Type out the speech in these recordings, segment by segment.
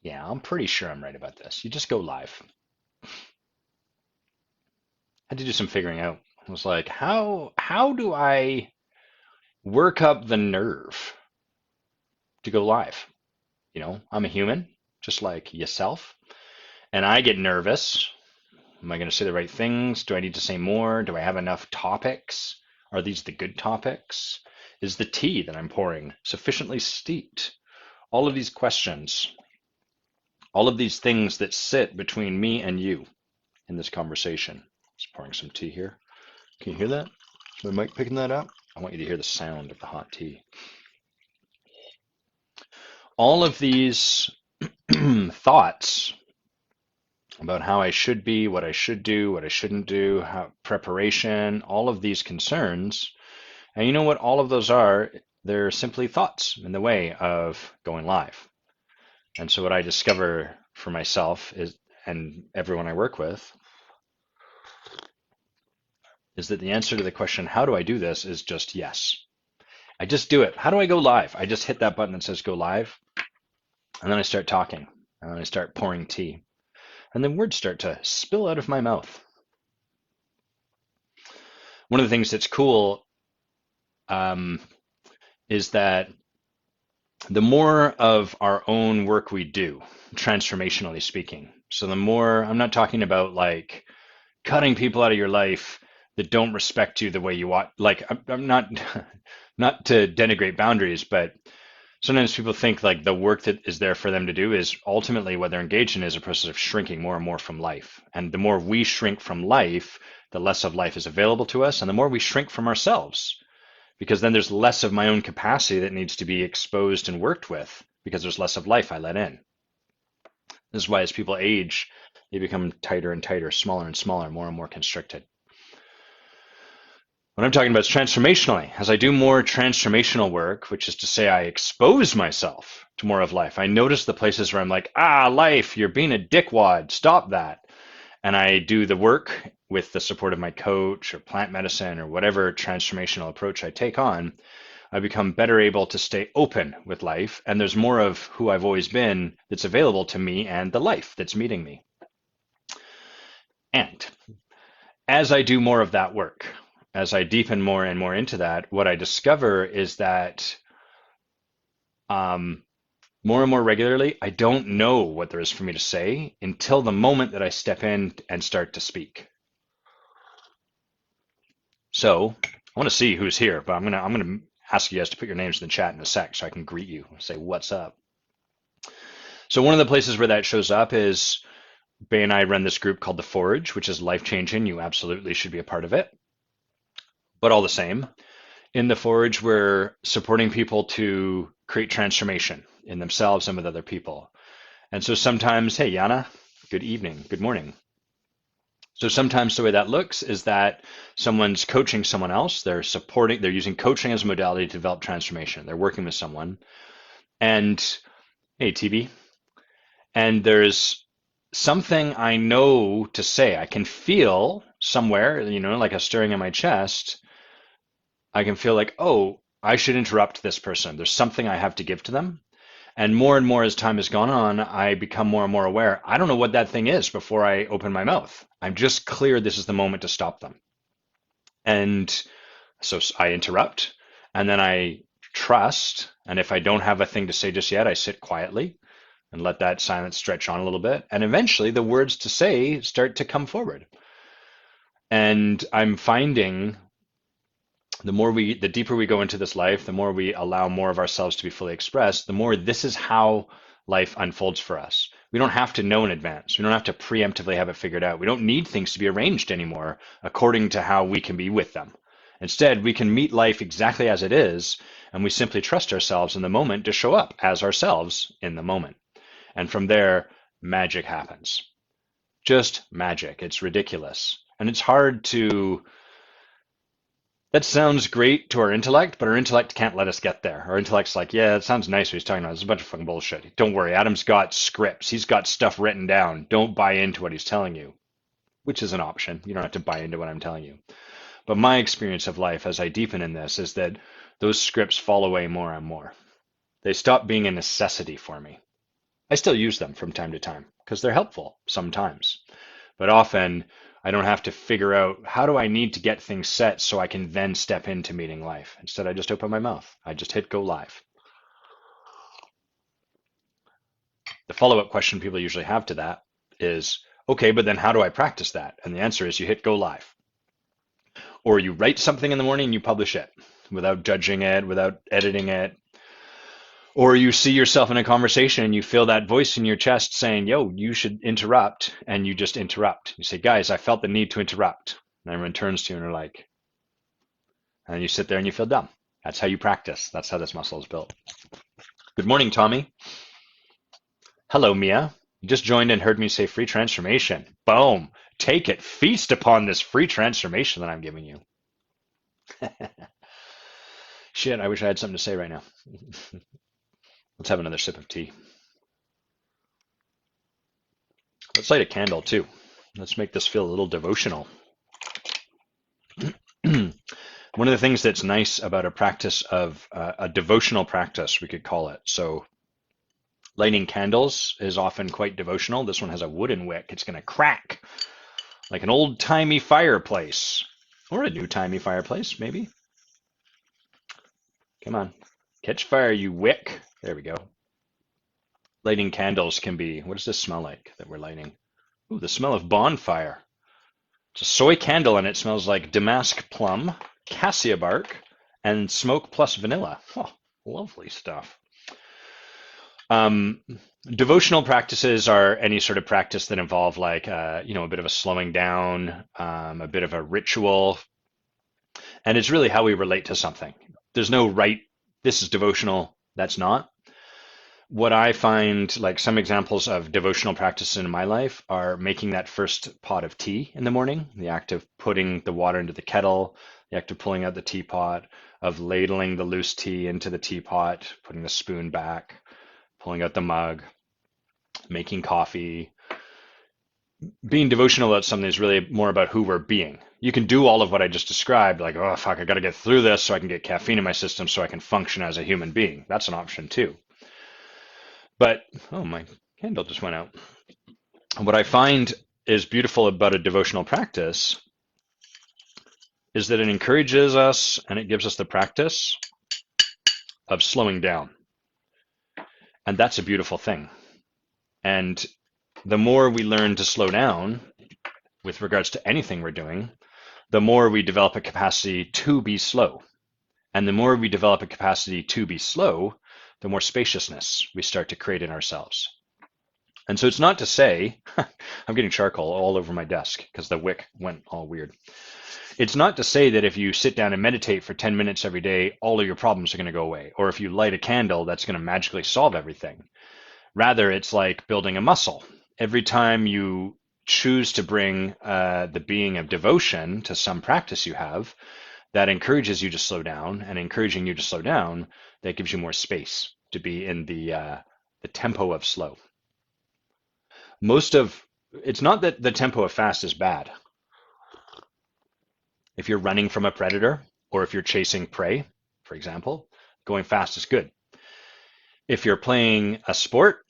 Yeah, I'm pretty sure I'm right about this. You just go live. I had to do some figuring out. I was like, how do I work up the nerve to go live? I'm a human, just like yourself, and I get nervous. Am I going to say the right things? Do I need to say more? Do I have enough topics? Are these the good topics? Is the tea that I'm pouring sufficiently steeped? All of these questions, all of these things that sit between me and you in this conversation. Just pouring some tea here. Can you hear that? Is my mic picking that up? I want you to hear the sound of the hot tea. All of these thoughts about how I should be, what I should do, what I shouldn't do, how preparation, all of these concerns. And you know what all of those are? They're simply thoughts in the way of going live. And so what I discover for myself is, and everyone I work with, is that the answer to the question, how do I do this, is just yes. I just do it. How do I go live? I just hit that button that says go live, and then I start talking, and then I start pouring tea, and then words start to spill out of my mouth. One of the things that's cool um, is that the more of our own work we do, transformationally speaking, so the more, I'm not talking about like cutting people out of your life that don't respect you the way you want. Like I'm not not to denigrate boundaries, but sometimes people think like the work that is there for them to do is ultimately what they're engaged in is a process of shrinking more and more from life. And the more we shrink from life, the less of life is available to us, and the more we shrink from ourselves, because then there's less of my own capacity that needs to be exposed and worked with because there's less of life I let in. This is why as people age, they become tighter and tighter, smaller and smaller, more and more constricted. What I'm talking about is transformationally. As I do more transformational work, which is to say I expose myself to more of life, I notice the places where I'm like, life, you're being a dickwad, stop that. And I do the work with the support of my coach or plant medicine or whatever transformational approach I take on. I become better able to stay open with life, and there's more of who I've always been that's available to me and the life that's meeting me. And as I do more of that work, as I deepen more and more into that, what I discover is that more and more regularly, I don't know what there is for me to say until the moment that I step in and start to speak. So I want to see who's here, but I'm gonna ask you guys to put your names in the chat in a sec so I can greet you, say what's up. So one of the places where that shows up is Bay and I run this group called the Forage, which is life changing. You absolutely should be a part of it. But all the same, in the Forage, we're supporting people to create transformation in themselves and with other people. And so sometimes, hey, Yana, good evening, good morning. So sometimes the way that looks is that someone's coaching someone else. They're using coaching as a modality to develop transformation. They're working with someone. And hey, TB, and there's something I know to say. I can feel somewhere, like a stirring in my chest. I can feel like, oh, I should interrupt this person. There's something I have to give to them. And more as time has gone on, I become more and more aware. I don't know what that thing is before I open my mouth. I'm just clear this is the moment to stop them. And so I interrupt, and then I trust. And if I don't have a thing to say just yet, I sit quietly and let that silence stretch on a little bit. And eventually the words to say start to come forward. And I'm finding the deeper we go into this life, the more we allow more of ourselves to be fully expressed, the more this is how life unfolds for us. We don't have to know in advance. We don't have to preemptively have it figured out. We don't need things to be arranged anymore according to how we can be with them. Instead, we can meet life exactly as it is, and we simply trust ourselves in the moment to show up as ourselves in the moment. And from there, magic happens. Just magic. It's ridiculous. And it's hard to that sounds great to our intellect, but our intellect can't let us get there. Our intellect's like, yeah, it sounds nice what he's talking about. It's a bunch of fucking bullshit. Don't worry, Adam's got scripts. He's got stuff written down. Don't buy into what he's telling you, which is an option. You don't have to buy into what I'm telling you. But my experience of life as I deepen in this is that those scripts fall away more and more. They stop being a necessity for me. I still use them from time to time because they're helpful sometimes. But often I don't have to figure out how do I need to get things set so I can then step into meeting life. Instead, I just open my mouth. I just hit go live. The follow-up question people usually have to that is, okay, but then how do I practice that? And the answer is you hit go live. Or you write something in the morning and you publish it without judging it, without editing it. Or you see yourself in a conversation and you feel that voice in your chest saying, yo, you should interrupt, and you just interrupt. You say, guys, I felt the need to interrupt. And everyone turns to you and are like, and you sit there and you feel dumb. That's how you practice. That's how this muscle is built. Good morning, Tommy. Hello, Mia. You just joined and heard me say free transformation. Boom. Take it. Feast upon this free transformation that I'm giving you. Shit, I wish I had something to say right now. Let's have another sip of tea. Let's light a candle too. Let's make this feel a little devotional. One of the things that's nice about a practice of a devotional practice, we could call it. So lighting candles is often quite devotional. This one has a wooden wick. It's going to crack like an old-timey fireplace, or a new-timey fireplace, maybe. Come on, catch fire, you wick. There we go. Lighting candles can be, what does this smell like that we're lighting? Ooh, the smell of bonfire. It's a soy candle and it smells like damask plum, cassia bark, and smoke plus vanilla. Oh, lovely stuff. Devotional practices are any sort of practice that involve like, a bit of a slowing down, a bit of a ritual, and it's really how we relate to something. There's no right, this is devotional, that's not. What I find, like some examples of devotional practices in my life are making that first pot of tea in the morning, the act of putting the water into the kettle, the act of pulling out the teapot, of ladling the loose tea into the teapot, putting the spoon back, pulling out the mug, making coffee. Being devotional about something is really more about who we're being. You can do all of what I just described, like, oh, fuck, I got to get through this so I can get caffeine in my system so I can function as a human being. That's an option too. But, oh, my candle just went out. What I find is beautiful about a devotional practice is that it encourages us and it gives us the practice of slowing down. And that's a beautiful thing. And the more we learn to slow down with regards to anything we're doing, the more we develop a capacity to be slow. And the more we develop a capacity to be slow, the more spaciousness we start to create in ourselves. And so it's not to say, I'm getting charcoal all over my desk because the wick went all weird. It's not to say that if you sit down and meditate for 10 minutes every day, all of your problems are going to go away. Or if you light a candle, that's going to magically solve everything. Rather, it's like building a muscle. Every time you choose to bring the being of devotion to some practice you have, that encourages you to slow down, and encouraging you to slow down, that gives you more space to be in the tempo of slow. It's not that the tempo of fast is bad. If you're running from a predator, or if you're chasing prey, for example, going fast is good. If you're playing a sport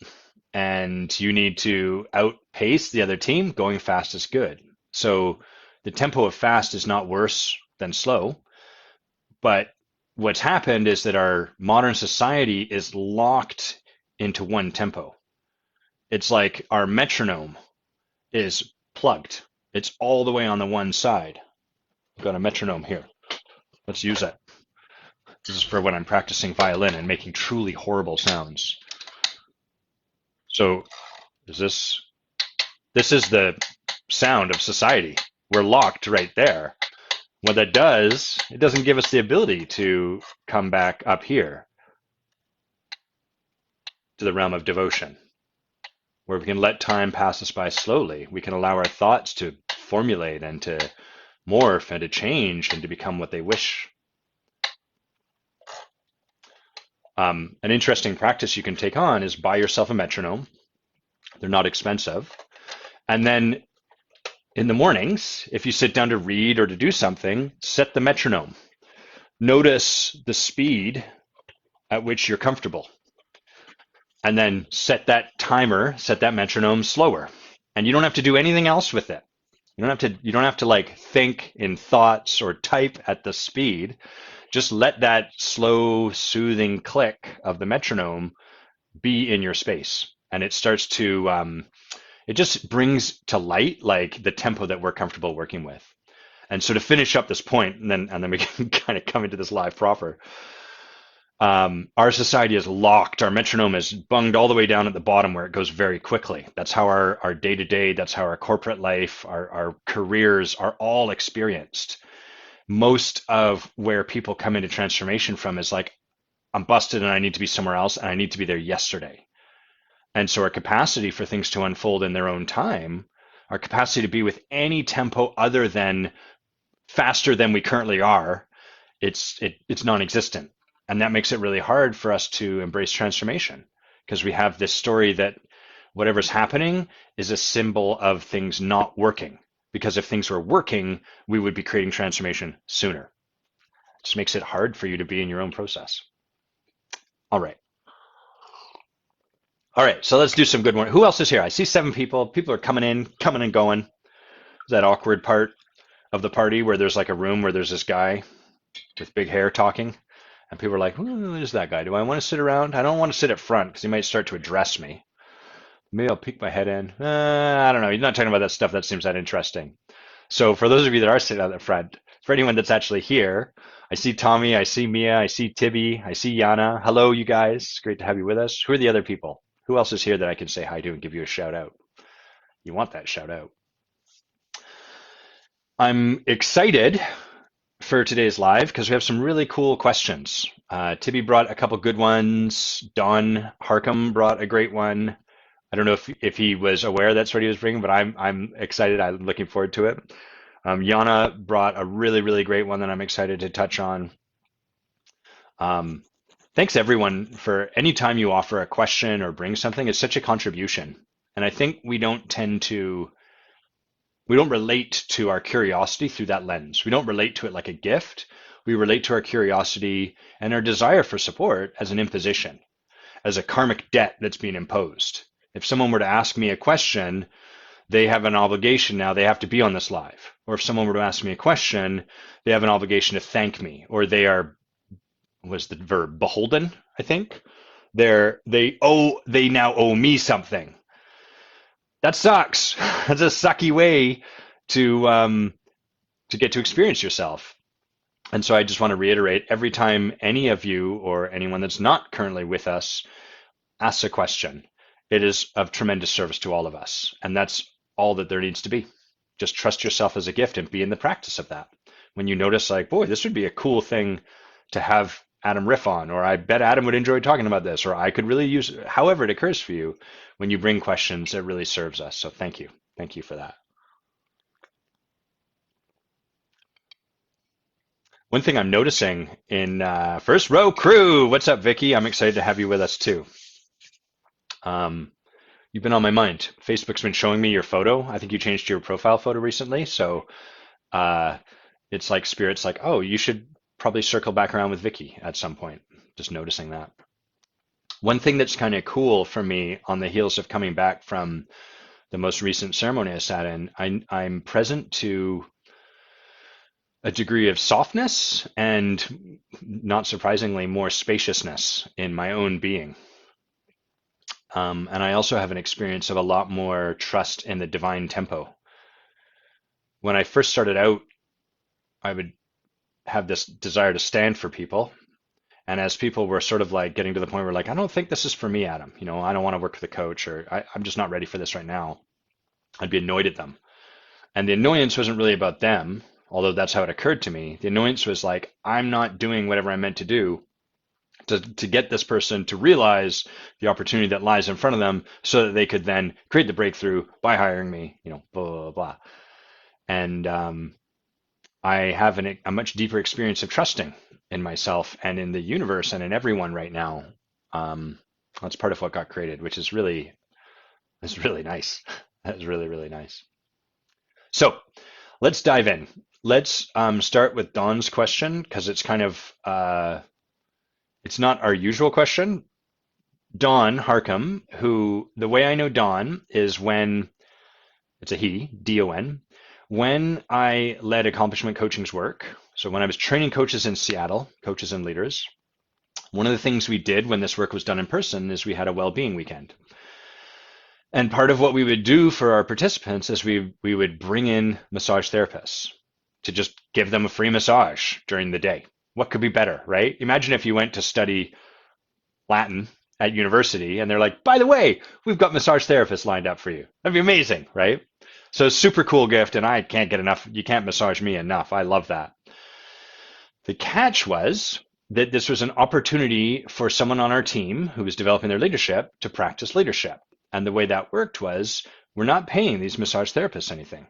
and you need to outpace the other team, going fast is good. So the tempo of fast is not worse than slow, but what's happened is that our modern society is locked into one tempo. It's like our metronome is plugged. It's all the way on the one side. I've got a metronome here. Let's use it. This is for when I'm practicing violin and making truly horrible sounds. So this is the sound of society. We're locked right there. What that does, it doesn't give us the ability to come back up here to the realm of devotion, where we can let time pass us by slowly. We can allow our thoughts to formulate and to morph and to change and to become what they wish. An interesting practice you can take on is buy yourself a metronome. They're not expensive. And then in the mornings, if you sit down to read or to do something, set the metronome. Notice the speed at which you're comfortable. and then set that timer, set that metronome slower. And you don't have to do anything else with it. You don't have to like think in thoughts or type at the speed. Just let that slow, soothing click of the metronome be in your space. And it starts to it just brings to light like the tempo that we're comfortable working with. And so to finish up this point, and then we can kind of come into this live proper. Our society is locked. Our metronome is bunged all the way down at the bottom where it goes very quickly. That's how our day-to-day, that's how our corporate life, our careers are all experienced. Most of where people come into transformation from is like, I'm busted and I need to be somewhere else and I need to be there yesterday. And so our capacity for things to unfold in their own time, our capacity to be with any tempo other than faster than we currently are, it's non-existent. And that makes it really hard for us to embrace transformation because we have this story that whatever's happening is a symbol of things not working. Because if things were working, we would be creating transformation sooner. It just makes it hard for you to be in your own process. All right. All right, so let's do some good one. Who else is here? I see 7 people. People are coming in, coming and going. That awkward part of the party where there's like a room where there's this guy with big hair talking, and people are like, who is that guy? Do I want to sit around? I don't want to sit up front because he might start to address me. Maybe I'll peek my head in. I don't know. You're not talking about that stuff that seems that interesting. So for those of you that are sitting out the front, for anyone that's actually here, I see Tommy, I see Mia, I see Tibby, I see Yana. Hello, you guys. Great to have you with us. Who are the other people? Who else is here that I can say hi to and give you a shout out? You want that shout out. I'm excited for today's live because we have some really cool questions. Tibby brought a couple good ones. Don Harcum brought a great one. I don't know if he was aware that's what he was bringing, but I'm excited. I'm looking forward to it. Yana brought a really, really great one that I'm excited to touch on. Thanks everyone for any time you offer a question or bring something. It's such a contribution. And I think we don't relate to our curiosity through that lens. We don't relate to it like a gift. We relate to our curiosity and our desire for support as an imposition, as a karmic debt that's being imposed. If someone were to ask me a question, they have an obligation now. They have to be on this live. Or if someone were to ask me a question, they have an obligation to thank me, or they are, was the verb beholden, I think. They now owe me something. That sucks. That's a sucky way to get to experience yourself. And so I just want to reiterate, every time any of you or anyone that's not currently with us asks a question, it is of tremendous service to all of us. And that's all that there needs to be. Just trust yourself as a gift and be in the practice of that. When you notice like, boy, this would be a cool thing to have Adam riff on, or I bet Adam would enjoy talking about this, or I could really use, however it occurs for you, when you bring questions, it really serves us. So thank you. Thank you for that. One thing I'm noticing in first row crew, what's up, Vicki? I'm excited to have you with us too. You've been on my mind. Facebook's been showing me your photo. I think you changed your profile photo recently. So it's like Spirit's like, oh, you should probably circle back around with Vicki at some point. Just noticing that. One thing that's kind of cool for me on the heels of coming back from the most recent ceremony I sat in, I'm present to a degree of softness and, not surprisingly, more spaciousness in my own being. And I also have an experience of a lot more trust in the divine tempo. When I first started out, I would have this desire to stand for people. And as people were sort of like getting to the point where like, I don't think this is for me, Adam. You know, I don't want to work with a coach, or I'm just not ready for this right now. I'd be annoyed at them. And the annoyance wasn't really about them, although that's how it occurred to me. The annoyance was like, I'm not doing whatever I'm meant to do to get this person to realize the opportunity that lies in front of them so that they could then create the breakthrough by hiring me, you know, blah, blah, blah. And I have a much deeper experience of trusting in myself and in the universe and in everyone right now. That's part of what got created, which is really nice. That is really, really nice. So let's dive in. Let's start with Dawn's question because it's kind of, it's not our usual question, Don Harcum, who the way I know Don is when it's a he, D-O-N, when I led accomplishment coaching's work. So when I was training coaches in Seattle, coaches and leaders, one of the things we did when this work was done in person is we had a well-being weekend. And part of what we would do for our participants is we would bring in massage therapists to just give them a free massage during the day. What could be better, right? Imagine if you went to study Latin at university and they're like, by the way, we've got massage therapists lined up for you. That'd be amazing, right? So super cool gift, and I can't get enough. You can't massage me enough. I love that. The catch was that this was an opportunity for someone on our team who was developing their leadership to practice leadership. And the way that worked was we're not paying these massage therapists anything.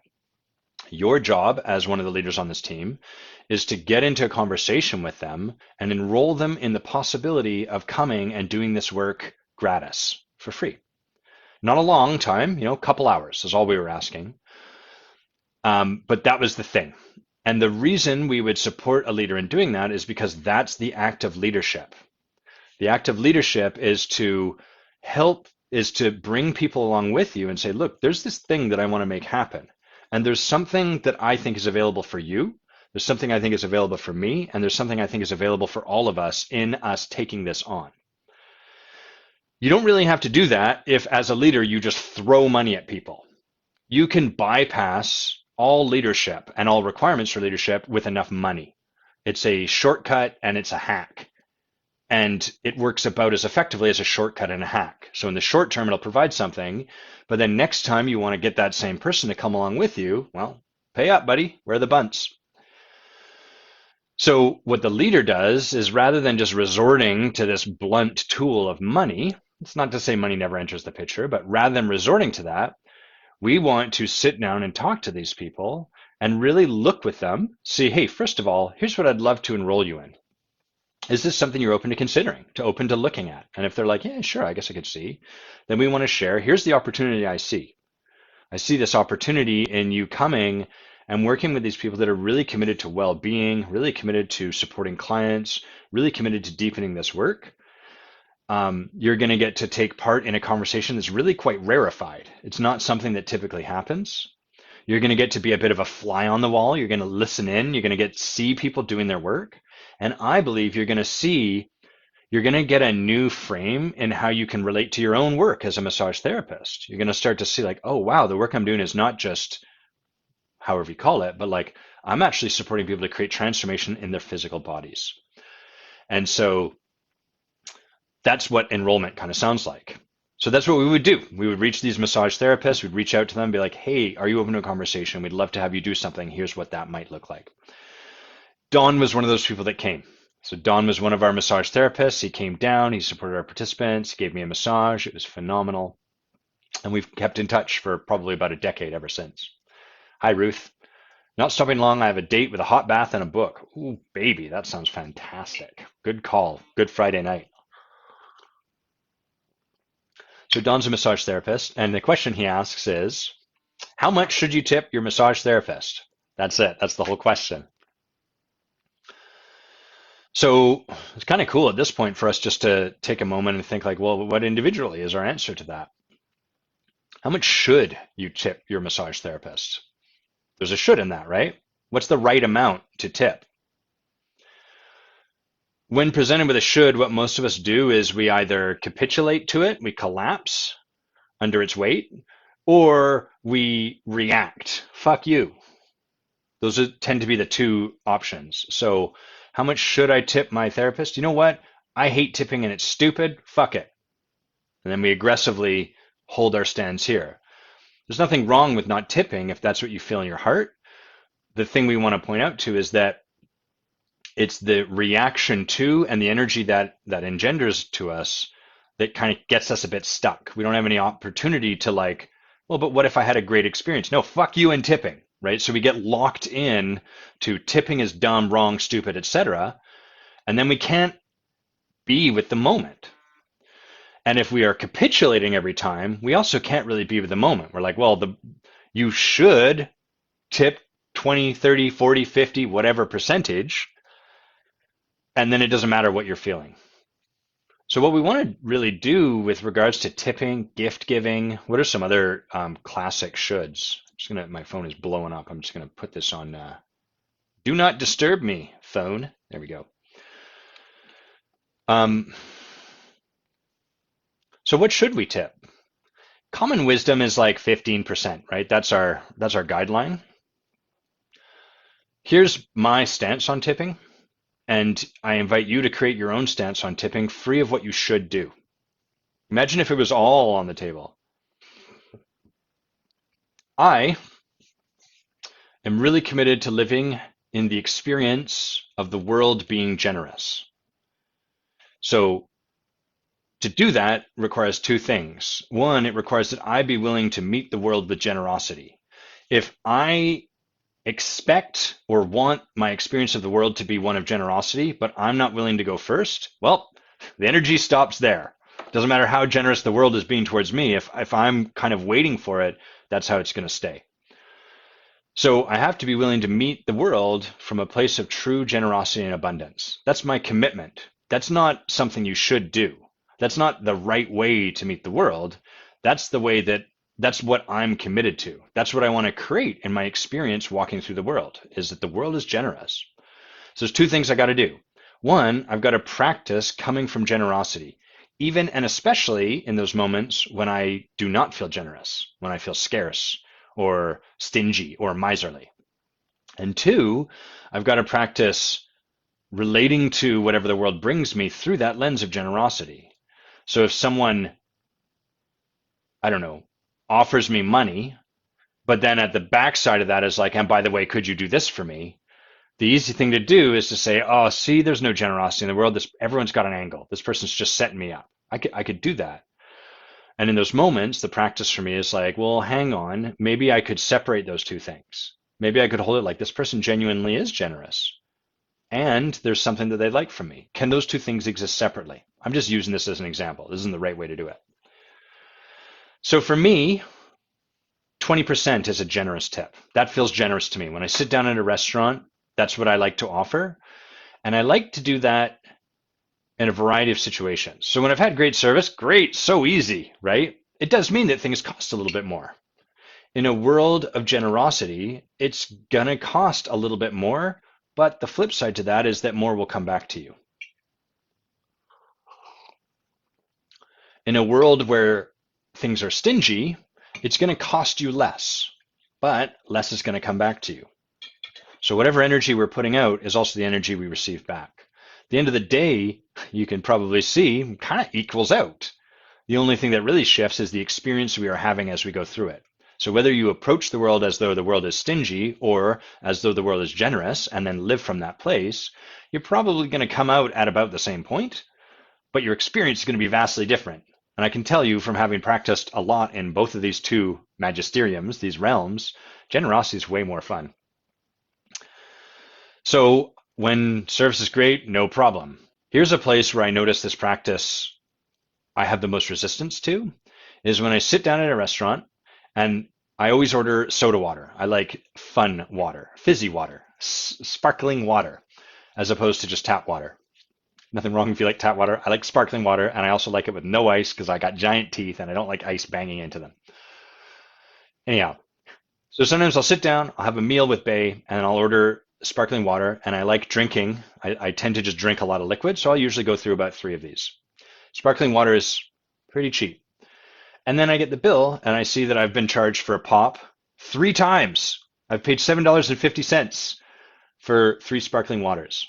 Your job as one of the leaders on this team is to get into a conversation with them and enroll them in the possibility of coming and doing this work gratis for free. Not a long time, a couple hours is all we were asking. But that was the thing. And the reason we would support a leader in doing that is because that's the act of leadership. The act of leadership is to bring people along with you and say, look, there's this thing that I want to make happen. And there's something that I think is available for you. There's something I think is available for me. And there's something I think is available for all of us in us taking this on. You don't really have to do that if, as a leader, you just throw money at people. You can bypass all leadership and all requirements for leadership with enough money. It's a shortcut and it's a hack. And it works about as effectively as a shortcut and a hack. So in the short term, it'll provide something. But then next time you want to get that same person to come along with you, well, pay up, buddy. Where are the bunts? So what the leader does is rather than just resorting to this blunt tool of money, it's not to say money never enters the picture, but rather than resorting to that, we want to sit down and talk to these people and really look with them, see, hey, first of all, here's what I'd love to enroll you in. Is this something you're open to considering, open to looking at? And if they're like, yeah, sure, I guess I could see, then we want to share, here's the opportunity I see. I see this opportunity in you coming and working with these people that are really committed to well-being, really committed to supporting clients, really committed to deepening this work. You're going to get to take part in a conversation that's really quite rarefied. It's not something that typically happens. You're going to get to be a bit of a fly on the wall. You're going to listen in. You're going to get to see people doing their work. And I believe you're going to get a new frame in how you can relate to your own work as a massage therapist. You're going to start to see like, oh, wow, the work I'm doing is not just however you call it, but like I'm actually supporting people to create transformation in their physical bodies. And so that's what enrollment kind of sounds like. So that's what we would do. We would reach these massage therapists. We'd reach out to them and be like, hey, are you open to a conversation? We'd love to have you do something. Here's what that might look like. Don was one of those people that came. So Don was one of our massage therapists. He came down. He supported our participants. He gave me a massage. It was phenomenal. And we've kept in touch for probably about a decade ever since. Hi, Ruth. Not stopping long. I have a date with a hot bath and a book. Ooh, baby, that sounds fantastic. Good call. Good Friday night. So Don's a massage therapist, and the question he asks is, how much should you tip your massage therapist? That's it. That's the whole question. So it's kind of cool at this point for us just to take a moment and think like, well, what individually is our answer to that? How much should you tip your massage therapist? There's a should in that, right? What's the right amount to tip? When presented with a should, what most of us do is we either capitulate to it, we collapse under its weight, or we react. Fuck you. Those tend to be the two options. So how much should I tip my therapist? You know what? I hate tipping and it's stupid. Fuck it. And then we aggressively hold our stance here. There's nothing wrong with not tipping if that's what you feel in your heart. The thing we want to point out to is that it's the reaction to and the energy that engenders to us that kind of gets us a bit stuck. We don't have any opportunity to like, well, but what if I had a great experience? No, fuck you and tipping, right? So we get locked in to tipping is dumb, wrong, stupid, etc. And then we can't be with the moment. And if we are capitulating every time, we also can't really be with the moment. We're like, well, you should tip 20, 30, 40, 50, whatever percentage, and then it doesn't matter what you're feeling. So what we want to really do with regards to tipping, gift giving, what are some other classic shoulds? My phone is blowing up. I'm just gonna put this on do not disturb me, phone. There we go. Um, so what should we tip? Common wisdom is like 15%, right? That's our guideline. Here's my stance on tipping, and I invite you to create your own stance on tipping, free of what you should do. Imagine if it was all on the table. I am really committed to living in the experience of the world being generous. So to do that requires two things. One, it requires that I be willing to meet the world with generosity. If I expect or want my experience of the world to be one of generosity, but I'm not willing to go first, well, the energy stops there. Doesn't matter how generous the world is being towards me. If I'm kind of waiting for it, that's how it's going to stay. So I have to be willing to meet the world from a place of true generosity and abundance. That's my commitment. That's not something you should do. That's not the right way to meet the world. That's what I'm committed to. That's what I want to create in my experience walking through the world, is that the world is generous. So there's two things I got to do. One, I've got to practice coming from generosity, even and especially in those moments when I do not feel generous, when I feel scarce or stingy or miserly. And two, I've got to practice relating to whatever the world brings me through that lens of generosity. So if someone, I don't know, offers me money, but then at the backside of that is like, and by the way, could you do this for me? The easy thing to do is to say, oh, see, there's no generosity in the world. Everyone's got an angle. This person's just setting me up. I could do that. And in those moments, the practice for me is like, well, hang on, maybe I could separate those two things. Maybe I could hold it like this person genuinely is generous, and there's something that they like from me. Can those two things exist separately? I'm just using this as an example. This isn't the right way to do it. So for me, 20% is a generous tip. That feels generous to me. When I sit down at a restaurant, that's what I like to offer. And I like to do that in a variety of situations. So when I've had great service, great, so easy, right? It does mean that things cost a little bit more. In a world of generosity, it's going to cost a little bit more, but the flip side to that is that more will come back to you. In a world where things are stingy, it's going to cost you less, but less is going to come back to you. So whatever energy we're putting out is also the energy we receive back. At the end of the day, you can probably see, kind of equals out. The only thing that really shifts is the experience we are having as we go through it. So whether you approach the world as though the world is stingy or as though the world is generous and then live from that place, you're probably going to come out at about the same point, but your experience is going to be vastly different. And I can tell you from having practiced a lot in both of these two magisteriums, these realms, generosity is way more fun. So when service is great, no problem. Here's a place where I notice this practice I have the most resistance to, is when I sit down at a restaurant and I always order soda water. I like fun water, fizzy water, sparkling water, as opposed to just tap water. Nothing wrong if you like tap water. I like sparkling water, and I also like it with no ice because I got giant teeth and I don't like ice banging into them. Anyhow, so sometimes I'll sit down, I'll have a meal with Bay, and I'll order sparkling water, and I like drinking. I tend to just drink a lot of liquid, so I'll usually go through about 3 of these. Sparkling water is pretty cheap. And then I get the bill, and I see that I've been charged for a pop 3 times. I've paid $7.50 for 3 sparkling waters.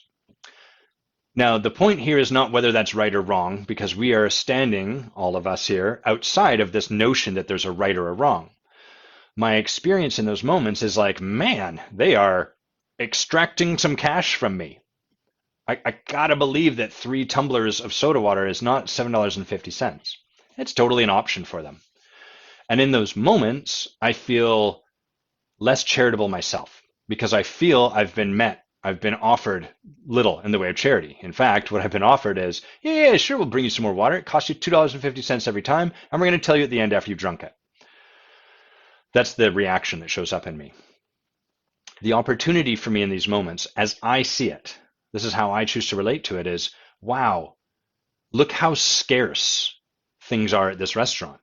Now, the point here is not whether that's right or wrong, because we are standing, all of us here, outside of this notion that there's a right or a wrong. My experience in those moments is like, man, they are extracting some cash from me. I gotta believe that 3 tumblers of soda water is not $7.50. It's totally an option for them. And in those moments, I feel less charitable myself because I feel I've been met. I've been offered little in the way of charity. In fact, what I've been offered is, yeah, sure, we'll bring you some more water. It costs you $2.50 every time, and we're going to tell you at the end after you've drunk it. That's the reaction that shows up in me. The opportunity for me in these moments, as I see it, this is how I choose to relate to it, is, wow, look how scarce things are at this restaurant.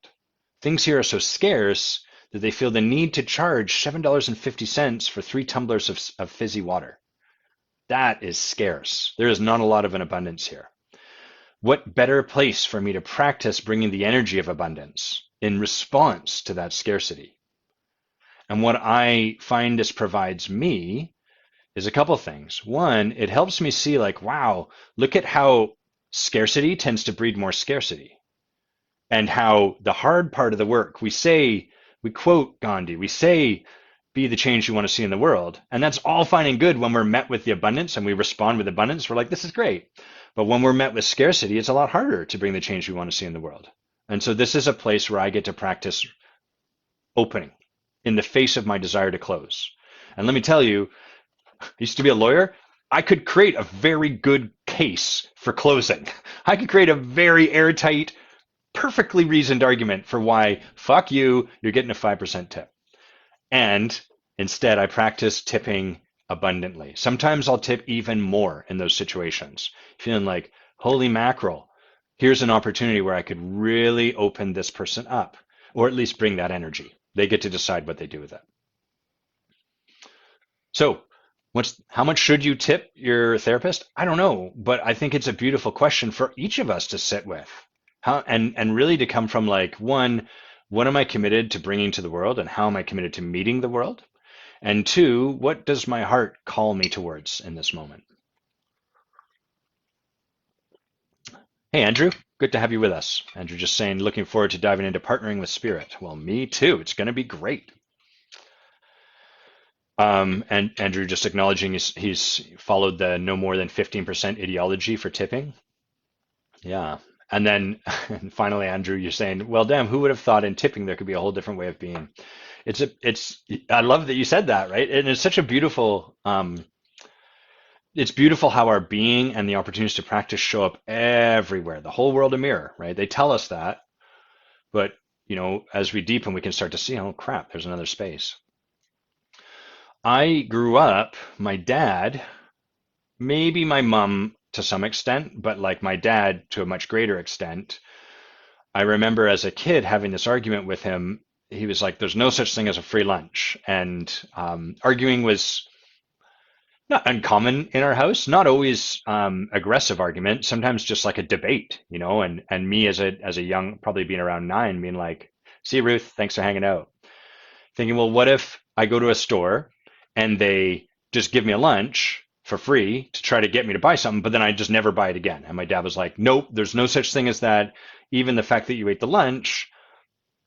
Things here are so scarce that they feel the need to charge $7.50 for 3 tumblers of fizzy water. That is scarce. There is not a lot of an abundance here. What better place for me to practice bringing the energy of abundance in response to that scarcity? And what I find this provides me is a couple things. One, it helps me see like, wow, look at how scarcity tends to breed more scarcity. And how the hard part of the work, we quote Gandhi, we say, be the change you want to see in the world. And that's all fine and good when we're met with the abundance and we respond with abundance. We're like, this is great. But when we're met with scarcity, it's a lot harder to bring the change we want to see in the world. And so this is a place where I get to practice opening in the face of my desire to close. And let me tell you, I used to be a lawyer. I could create a very good case for closing. I could create a very airtight, perfectly reasoned argument for why, fuck you, you're getting a 5% tip. And instead, I practice tipping abundantly. Sometimes I'll tip even more in those situations, feeling like, holy mackerel, here's an opportunity where I could really open this person up, or at least bring that energy. They get to decide what they do with it. So, how much should you tip your therapist? I don't know, but I think it's a beautiful question for each of us to sit with. And really to come from like, one, what am I committed to bringing to the world and how am I committed to meeting the world? And two, what does my heart call me towards in this moment? Hey, Andrew, good to have you with us. Andrew just saying, looking forward to diving into partnering with spirit. Well, me too. It's going to be great. And Andrew just acknowledging he's followed the no more than 15% ideology for tipping. Yeah. And then and finally, Andrew, you're saying, well, damn, who would have thought in tipping there could be a whole different way of being? I love that you said that, right? And it's such a beautiful, it's beautiful how our being and the opportunities to practice show up everywhere. The whole world a mirror, right? They tell us that, but as we deepen, we can start to see, oh crap, there's another space. I grew up, my dad, maybe my mom to some extent, but like my dad to a much greater extent. I remember as a kid having this argument with him. He was like, there's no such thing as a free lunch. And arguing was not uncommon in our house, not always aggressive argument, sometimes just like a debate, and me as a young, probably being around 9, being like, see you, Ruth, thanks for hanging out. Thinking, well, what if I go to a store and they just give me a lunch for free to try to get me to buy something, but then I just never buy it again. And my dad was like, nope, there's no such thing as that. Even the fact that you ate the lunch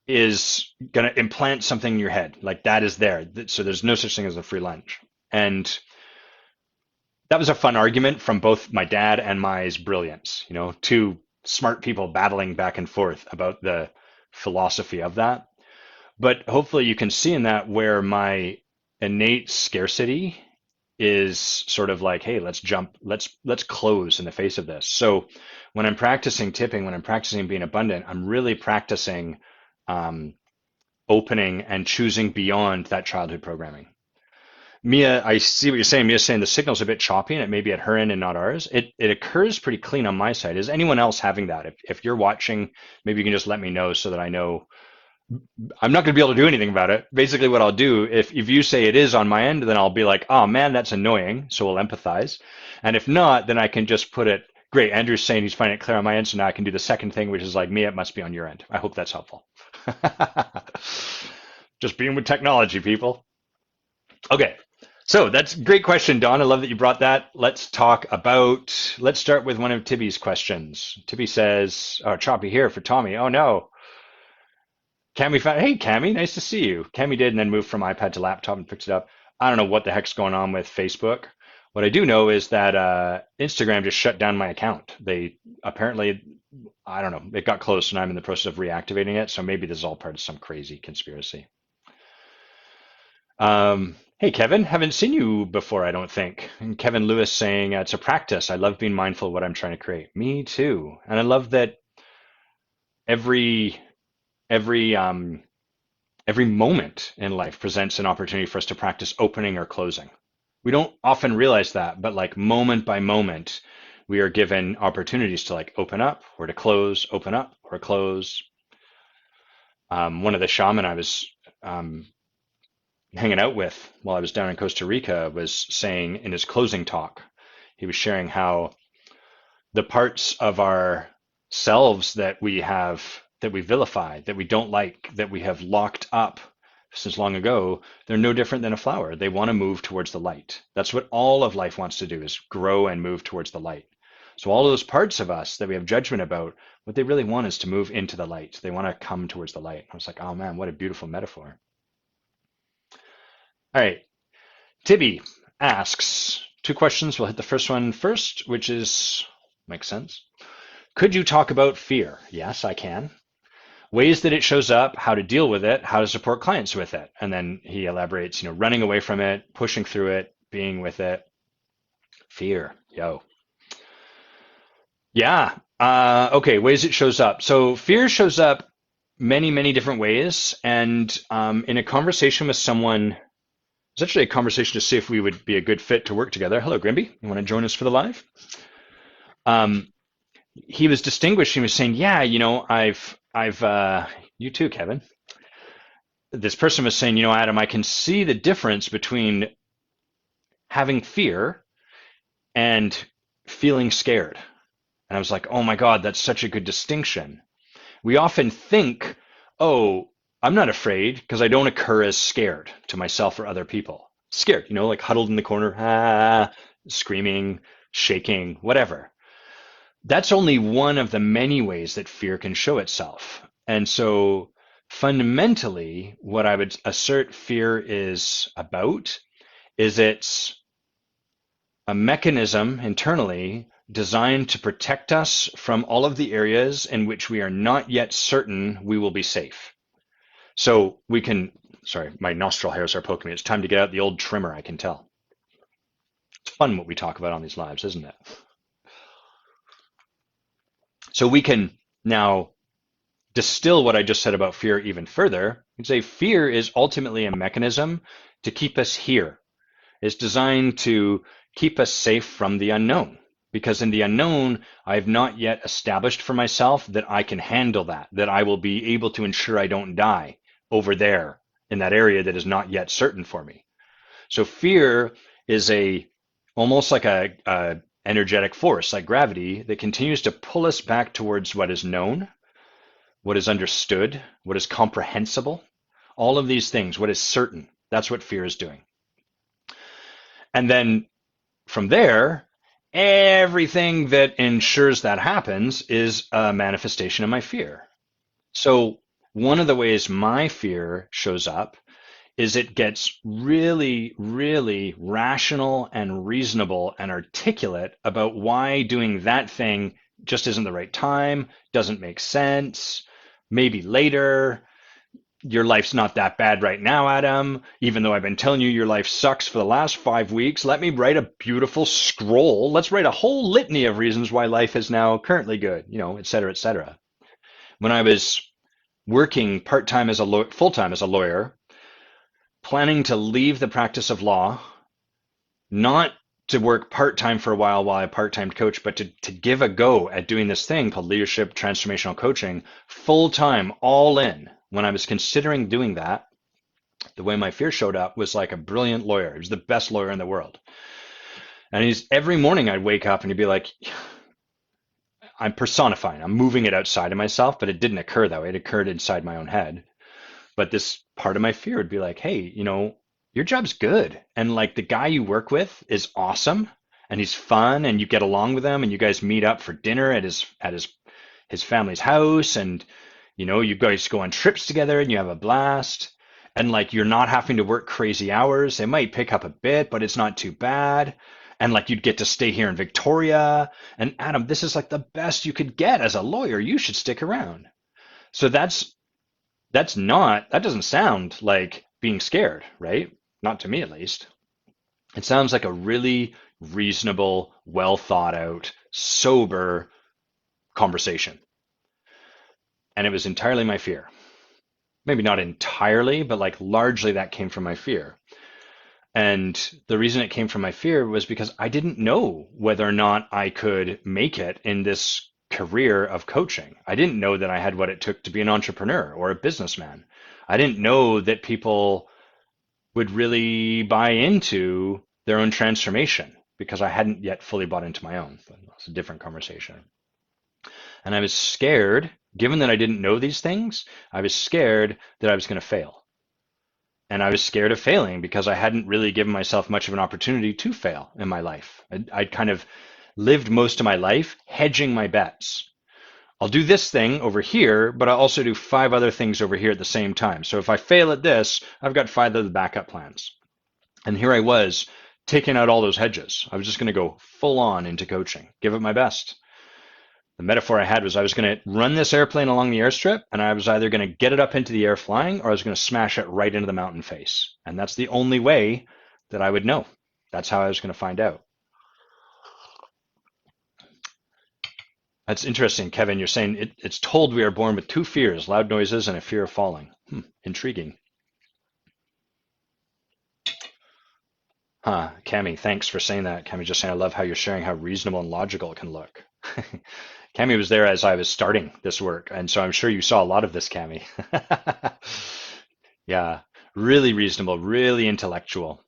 is going to implant something in your head. Like that is there. So there's no such thing as a free lunch. And that was a fun argument from both my dad and my's brilliance, two smart people battling back and forth about the philosophy of that. But hopefully you can see in that where my innate scarcity is sort of like, hey, let's close in the face of this. So when I'm practicing tipping, when I'm practicing being abundant, I'm really practicing opening and choosing beyond that childhood programming. Mia, I see what you're saying. Mia's saying the signal's a bit choppy and it may be at her end and not ours. It occurs pretty clean on my side. Is anyone else having that? If you're watching, maybe you can just let me know so that I know. I'm not going to be able to do anything about it. Basically, what I'll do, if you say it is on my end, then I'll be like, oh man, that's annoying. So we'll empathize. And if not, then I can just put it, great, Andrew's saying he's finding it clear on my end. So now I can do the second thing, which is like, Mia, it must be on your end. I hope that's helpful. Just being with technology, people. Okay. So that's a great question, Don. I love that you brought that. Let's start with one of Tibby's questions. Tibby says, oh, choppy here for Tommy. Oh no. Cami found, hey, Cami, nice to see you. Cami did and then moved from iPad to laptop and picked it up. I don't know what the heck's going on with Facebook. What I do know is that Instagram just shut down my account. They apparently, I don't know, it got close and I'm in the process of reactivating it. So maybe this is all part of some crazy conspiracy. Hey, Kevin, haven't seen you before, I don't think. And Kevin Lewis saying, it's a practice. I love being mindful of what I'm trying to create. Me too. And I love that every moment in life presents an opportunity for us to practice opening or closing. We don't often realize that, but like moment by moment, we are given opportunities to like open up or to close, open up or close. One of the shaman I was um, hanging out with while I was down in Costa Rica was saying in his closing talk, he was sharing how the parts of our selves that we have, that we vilify, that we don't like, that we have locked up since long ago, they're no different than a flower. They want to move towards the light. That's what all of life wants to do, is grow and move towards the light. So all those parts of us that we have judgment about, what they really want is to move into the light. They want to come towards the light. I was like, oh man, what a beautiful metaphor. All right. Tibby asks two questions. We'll hit the first one first, which is, makes sense. Could you talk about fear? Yes, I can. Ways that it shows up, how to deal with it, how to support clients with it. And then he elaborates, running away from it, pushing through it, being with it. Fear, yo. Yeah. Okay, ways it shows up. So fear shows up many, many different ways. And in a conversation with someone, it's actually a conversation to see if we would be a good fit to work together. Hello, Grimby. You want to join us for the live? He was distinguishing. He was saying, yeah, you too, Kevin. This person was saying, Adam, I can see the difference between having fear and feeling scared. And I was like, oh my God, that's such a good distinction. We often think, oh, I'm not afraid because I don't occur as scared to myself or other people. Scared, like huddled in the corner, screaming, shaking, whatever. That's only one of the many ways that fear can show itself. And so fundamentally, what I would assert fear is about is it's a mechanism internally designed to protect us from all of the areas in which we are not yet certain we will be safe. So we can, sorry, my nostril hairs are poking me. It's time to get out the old trimmer, I can tell. It's fun what we talk about on these lives, isn't it? So we can now distill what I just said about fear even further and say fear is ultimately a mechanism to keep us here. It's designed to keep us safe from the unknown. Because in the unknown, I have not yet established for myself that I can handle that I will be able to ensure I don't die over there in that area that is not yet certain for me. So fear is almost like a energetic force, like gravity, that continues to pull us back towards what is known, what is understood, what is comprehensible, all of these things, what is certain. That's what fear is doing. And then from there, everything that ensures that happens is a manifestation of my fear. So one of the ways my fear shows up is it gets really, really rational and reasonable and articulate about why doing that thing just isn't the right time, doesn't make sense, maybe later. Your life's not that bad right now, Adam. Even though I've been telling you your life sucks for the last 5 weeks, let me write a beautiful scroll. Let's write a whole litany of reasons why life is now currently good, et cetera, et cetera. When I was working part-time as a lawyer, full-time as a lawyer, planning to leave the practice of law, not to work part-time for a while I part-time coach, but to give a go at doing this thing called leadership transformational coaching, full-time, all in. When I was considering doing that, the way my fear showed up was like a brilliant lawyer. He was the best lawyer in the world. And every morning I'd wake up and he'd be like, I'm personifying, I'm moving it outside of myself, but it didn't occur that way. It occurred inside my own head. But this part of my fear would be like, hey, your job's good. And like the guy you work with is awesome and he's fun and you get along with him and you guys meet up for dinner at his family's house and you guys go on trips together and you have a blast. And like you're not having to work crazy hours. They might pick up a bit, but it's not too bad. And like you'd get to stay here in Victoria. And Adam, this is like the best you could get as a lawyer. You should stick around. So that doesn't sound like being scared, right? Not to me at least. It sounds like a really reasonable, well thought out, sober conversation. And it was entirely my fear. Maybe not entirely, but like largely that came from my fear. And the reason it came from my fear was because I didn't know whether or not I could make it in this career of coaching. I didn't know that I had what it took to be an entrepreneur or a businessman. I didn't know that people would really buy into their own transformation because I hadn't yet fully bought into my own. But that's a different conversation. And I was scared, given that I didn't know these things, I was scared that I was going to fail. And I was scared of failing because I hadn't really given myself much of an opportunity to fail in my life. I'd kind of lived most of my life hedging my bets. I'll do this thing over here, but I'll also do 5 other things over here at the same time. So if I fail at this, I've got 5 other backup plans. And here I was taking out all those hedges. I was just going to go full on into coaching, give it my best. The metaphor I had was I was going to run this airplane along the airstrip, and I was either going to get it up into the air flying, or I was going to smash it right into the mountain face. And that's the only way that I would know. That's how I was going to find out. That's interesting, Kevin. You're saying it's told we are born with 2 fears, loud noises and a fear of falling. Intriguing. Huh, Cami, thanks for saying that. Cami just saying, I love how you're sharing how reasonable and logical it can look. Cami was there as I was starting this work, and so I'm sure you saw a lot of this, Cami. Yeah, really reasonable, really intellectual.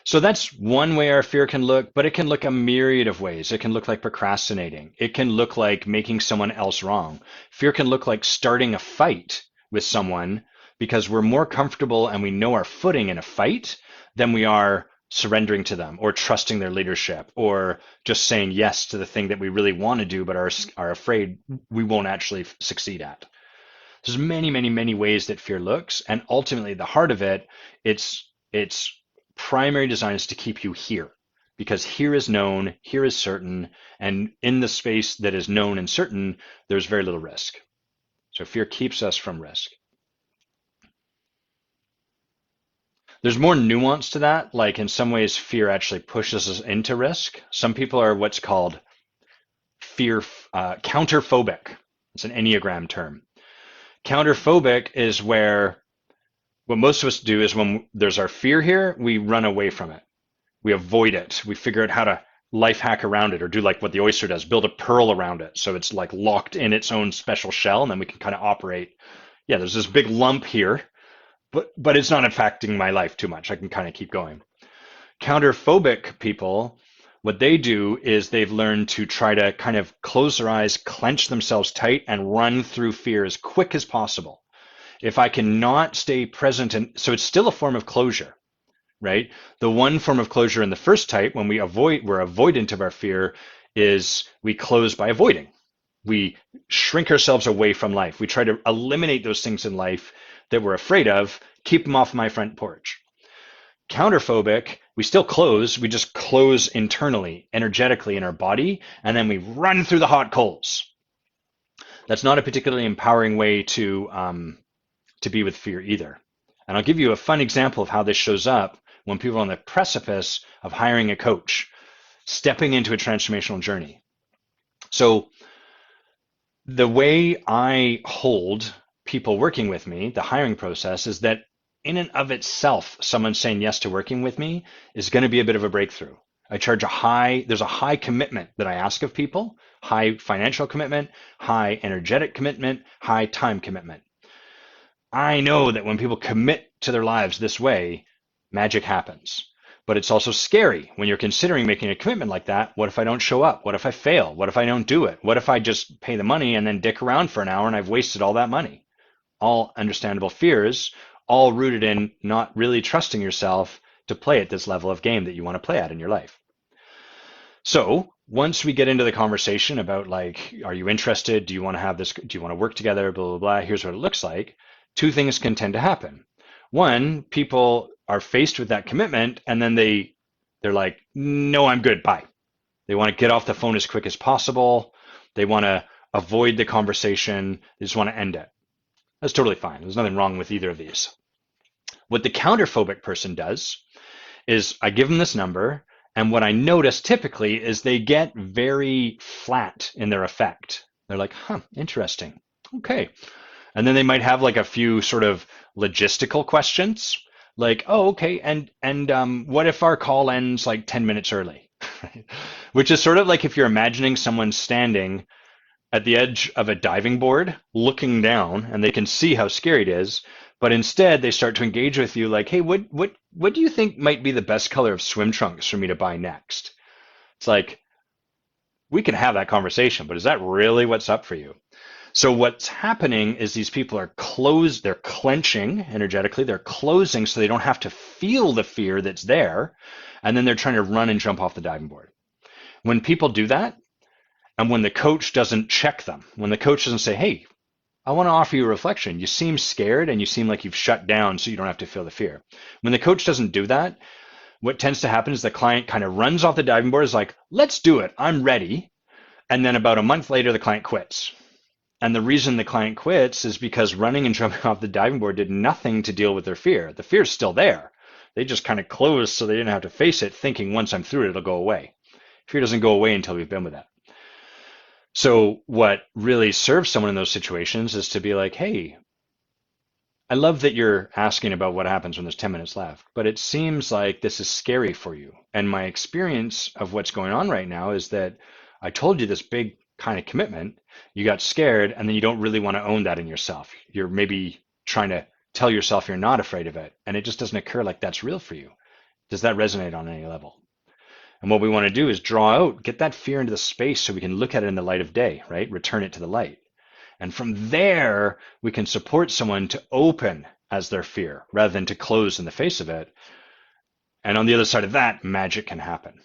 So that's one way our fear can look, but it can look a myriad of ways. It can look like procrastinating. It can look like making someone else wrong. Fear can look like starting a fight with someone because we're more comfortable and we know our footing in a fight than we are surrendering to them or trusting their leadership or just saying yes to the thing that we really want to do but are afraid we won't actually succeed at. There's many, many, many ways that fear looks, and ultimately the heart of it, its primary design is to keep you here, because here is known, here is certain, and in the space that is known and certain, there's very little risk. So fear keeps us from risk. There's more nuance to that. Like in some ways, fear actually pushes us into risk. Some people are what's called fear counterphobic. It's an Enneagram term. Counterphobic is where what most of us do is when there's our fear here, we run away from it. We avoid it. We figure out how to life hack around it or do like what the oyster does, build a pearl around it. So it's like locked in its own special shell and then we can kind of operate. Yeah, there's this big lump here, but it's not affecting my life too much. I can kind of keep going. Counterphobic people, what they do is they've learned to try to kind of close their eyes, clench themselves tight, and run through fear as quick as possible. If I cannot stay present, and so it's still a form of closure, right? The one form of closure in the first type, when we're avoidant of our fear, is we close by avoiding. We shrink ourselves away from life. We try to eliminate those things in life that we're afraid of, keep them off my front porch. Counterphobic, we still close, we just close internally, energetically in our body, and then we run through the hot coals. That's not a particularly empowering way to be with fear either. And I'll give you a fun example of how this shows up when people are on the precipice of hiring a coach, stepping into a transformational journey. So the way I hold people working with me, the hiring process, is that in and of itself, someone saying yes to working with me is going to be a bit of a breakthrough. I charge there's a high commitment that I ask of people, high financial commitment, high energetic commitment, high time commitment. I know that when people commit to their lives this way, magic happens. But it's also scary when you're considering making a commitment like that. What if I don't show up? What if I fail? What if I don't do it? What if I just pay the money and then dick around for an hour and I've wasted all that money? All understandable fears, all rooted in not really trusting yourself to play at this level of game that you want to play at in your life. So once we get into the conversation about like, are you interested? Do you want to have this? Do you want to work together? Blah, blah, blah. Here's what it looks like. 2 things can tend to happen. One, people are faced with that commitment and then they're like, no, I'm good. Bye. They want to get off the phone as quick as possible. They want to avoid the conversation. They just want to end it. That's totally fine. There's nothing wrong with either of these. What the counterphobic person does is I give them this number, and what I notice typically is they get very flat in their effect. They're like, interesting. Okay. And then they might have like a few sort of logistical questions. Like, oh, okay, what if our call ends like 10 minutes early? Which is sort of like if you're imagining someone standing at the edge of a diving board looking down and they can see how scary it is, but instead they start to engage with you like, hey, what do you think might be the best color of swim trunks for me to buy next? It's like we can have that conversation, but is that really what's up for you? So what's happening is these people are closed, they're clenching energetically, they're closing so they don't have to feel the fear that's there, and then they're trying to run and jump off the diving board. When people do that, and when the coach doesn't check them, when the coach doesn't say, hey, I want to offer you a reflection. You seem scared and you seem like you've shut down so you don't have to feel the fear. When the coach doesn't do that, what tends to happen is the client kind of runs off the diving board, is like, let's do it. I'm ready. And then about a month later, the client quits. And the reason the client quits is because running and jumping off the diving board did nothing to deal with their fear. The fear's still there. They just kind of closed so they didn't have to face it, thinking once I'm through it, it'll go away. Fear doesn't go away until we've been with it. So what really serves someone in those situations is to be like, hey, I love that you're asking about what happens when there's 10 minutes left, but it seems like this is scary for you. And my experience of what's going on right now is that I told you this big kind of commitment, you got scared, and then you don't really want to own that in yourself. You're maybe trying to tell yourself you're not afraid of it, and it just doesn't occur like that's real for you. Does that resonate on any level? And what we want to do is draw out, get that fear into the space so we can look at it in the light of day, right? Return it to the light. And from there, we can support someone to open as their fear rather than to close in the face of it. And on the other side of that, magic can happen.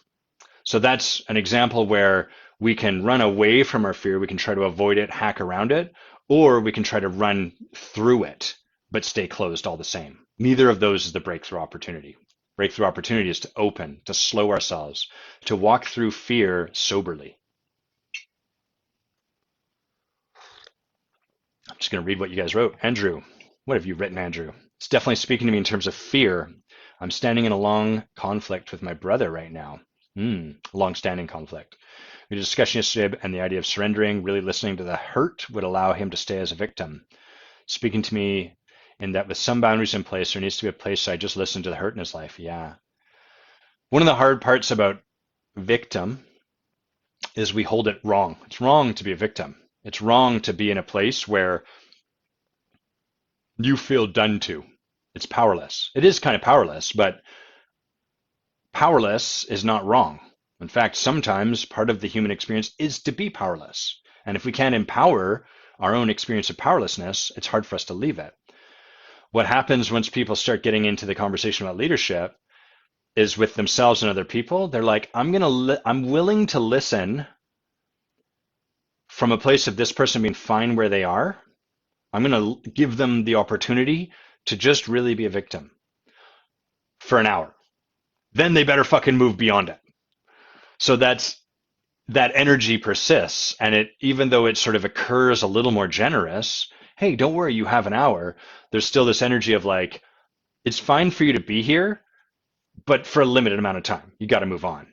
So that's an example where we can run away from our fear. We can try to avoid it, hack around it, or we can try to run through it, but stay closed all the same. Neither of those is the breakthrough opportunity. Breakthrough opportunity is to open, to slow ourselves, to walk through fear soberly. I'm just going to read what you guys wrote. Andrew, what have you written, Andrew? It's definitely speaking to me in terms of fear. I'm standing in a long conflict with my brother right now. Long-standing conflict. We had a discussion yesterday and the idea of surrendering, really listening to the hurt would allow him to stay as a victim. Speaking to me in that with some boundaries in place, there needs to be a place so I just listen to the hurt in his life. Yeah. One of the hard parts about victim is we hold it wrong. It's wrong to be a victim. It's wrong to be in a place where you feel done to. It's powerless. It is kind of powerless, but powerless is not wrong. In fact, sometimes part of the human experience is to be powerless. And if we can't empower our own experience of powerlessness, it's hard for us to leave it. What happens once people start getting into the conversation about leadership is with themselves and other people, they're like, I'm willing to listen from a place of this person being fine where they are. I'm going to give them the opportunity to just really be a victim for an hour. Then they better fucking move beyond it. So that energy persists, and it, even though it sort of occurs a little more generous, hey, don't worry, you have an hour. There's still this energy of like, it's fine for you to be here, but for a limited amount of time, you got to move on.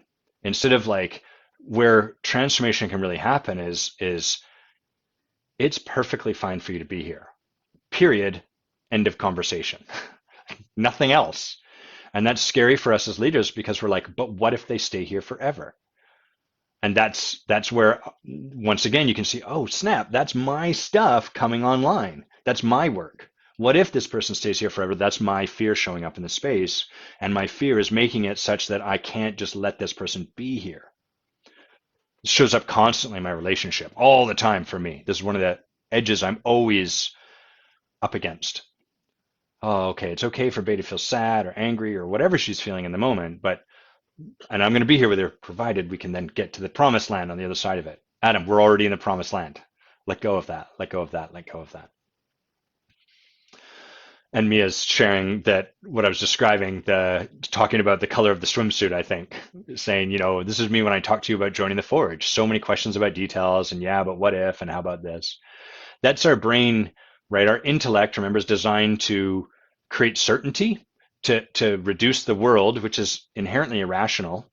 Instead of like, where transformation can really happen is it's perfectly fine for you to be here. Period. End of conversation. Nothing else. And that's scary for us as leaders because we're like, but what if they stay here forever? And that's where, once again, you can see, oh, snap, that's my stuff coming online. That's my work. What if this person stays here forever? That's my fear showing up in the space. And my fear is making it such that I can't just let this person be here. It shows up constantly in my relationship, all the time for me. This is one of the edges I'm always up against. Oh, okay, it's okay for Bea to feel sad or angry or whatever she's feeling in the moment, and I'm going to be here with her, provided we can then get to the promised land on the other side of it. Adam, we're already in the promised land. Let go of that. Let go of that. Let go of that. And Mia's sharing that what I was describing, talking about the color of the swimsuit, I think, saying, this is me when I talk to you about joining the Forage. So many questions about details and yeah, but what if and how about this? That's our brain, right? Our intellect, remember, is designed to create certainty, to reduce the world, which is inherently irrational,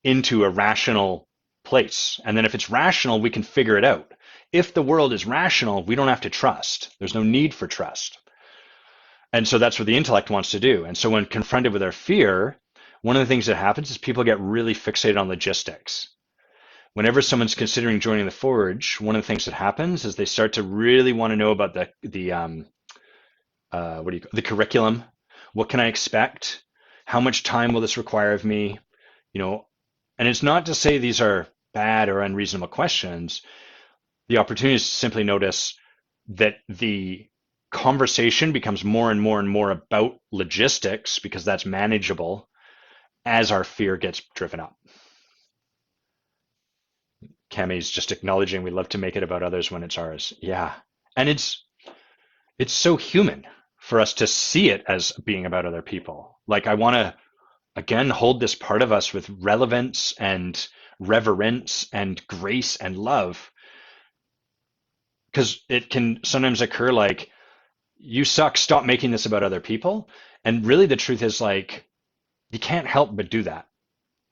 into a rational place. And then if it's rational, we can figure it out. If the world is rational, we don't have to trust. There's no need for trust. And so that's what the intellect wants to do. And so when confronted with our fear, one of the things that happens is people get really fixated on logistics. Whenever someone's considering joining the Forge, one of the things that happens is they start to really want to know about the curriculum. What can I expect? How much time will this require of me? You know, and it's not to say these are bad or unreasonable questions. The opportunity is to simply notice that the conversation becomes more and more and more about logistics because that's manageable as our fear gets driven up. Cammy's just acknowledging we love to make it about others when it's ours. Yeah. And it's so human for us to see it as being about other people. Like I want to again hold this part of us with relevance and reverence and grace and love because it can sometimes occur like you suck, stop making this about other people. And really the truth is like you can't help but do that.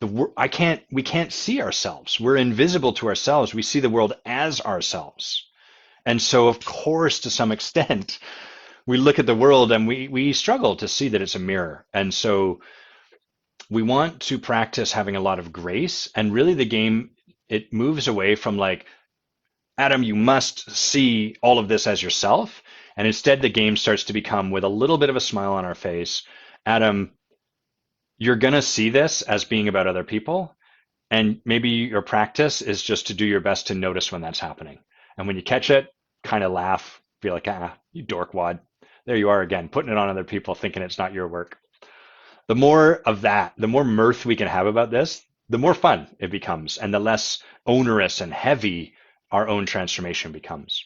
We can't see ourselves. We're invisible to ourselves. We see the world as ourselves. And so of course to some extent we look at the world and we struggle to see that it's a mirror. And so we want to practice having a lot of grace, and really the game, it moves away from like, Adam, you must see all of this as yourself. And instead the game starts to become with a little bit of a smile on our face, Adam, you're going to see this as being about other people. And maybe your practice is just to do your best to notice when that's happening. And when you catch it, kind of laugh, be like, you dorkwad. There you are again, putting it on other people, thinking it's not your work. The more of that, the more mirth we can have about this, the more fun it becomes, and the less onerous and heavy our own transformation becomes.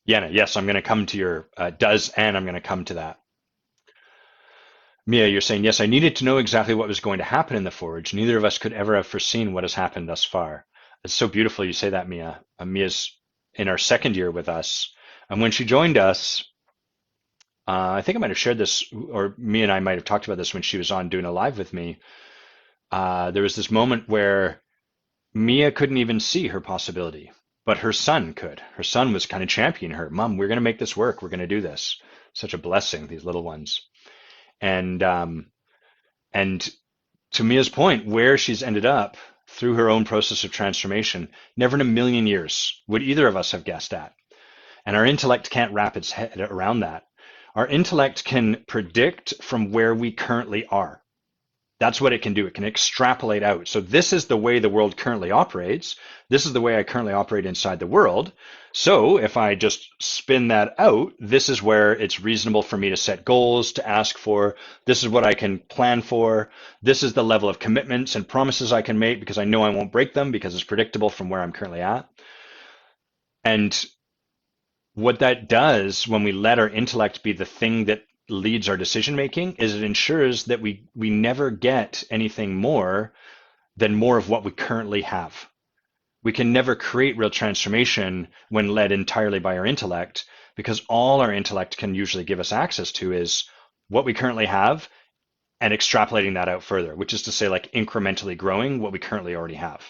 Yana, yes, I'm going to come to your does, and I'm going to come to that. Mia, you're saying, yes, I needed to know exactly what was going to happen in the Forge. Neither of us could ever have foreseen what has happened thus far. It's so beautiful you say that, Mia. Mia's in our second year with us. And when she joined us, I think I might have shared this, or Mia and I might have talked about this when she was on doing a live with me. There was this moment where Mia couldn't even see her possibility, but her son could. Her son was kind of championing her. Mom, we're going to make this work. We're going to do this. Such a blessing, these little ones. And to Mia's point, where she's ended up through her own process of transformation, never in a million years would either of us have guessed at. And our intellect can't wrap its head around that. Our intellect can predict from where we currently are. That's what it can do. It can extrapolate out. So this is the way the world currently operates. This is the way I currently operate inside the world. So if I just spin that out, this is where it's reasonable for me to set goals, to ask for. This is what I can plan for. This is the level of commitments and promises I can make because I know I won't break them because it's predictable from where I'm currently at. And what that does when we let our intellect be the thing that leads our decision making is it ensures that we never get anything more than more of what we currently have. We can never create real transformation when led entirely by our intellect, because all our intellect can usually give us access to is what we currently have and extrapolating that out further, which is to say like incrementally growing what we currently already have,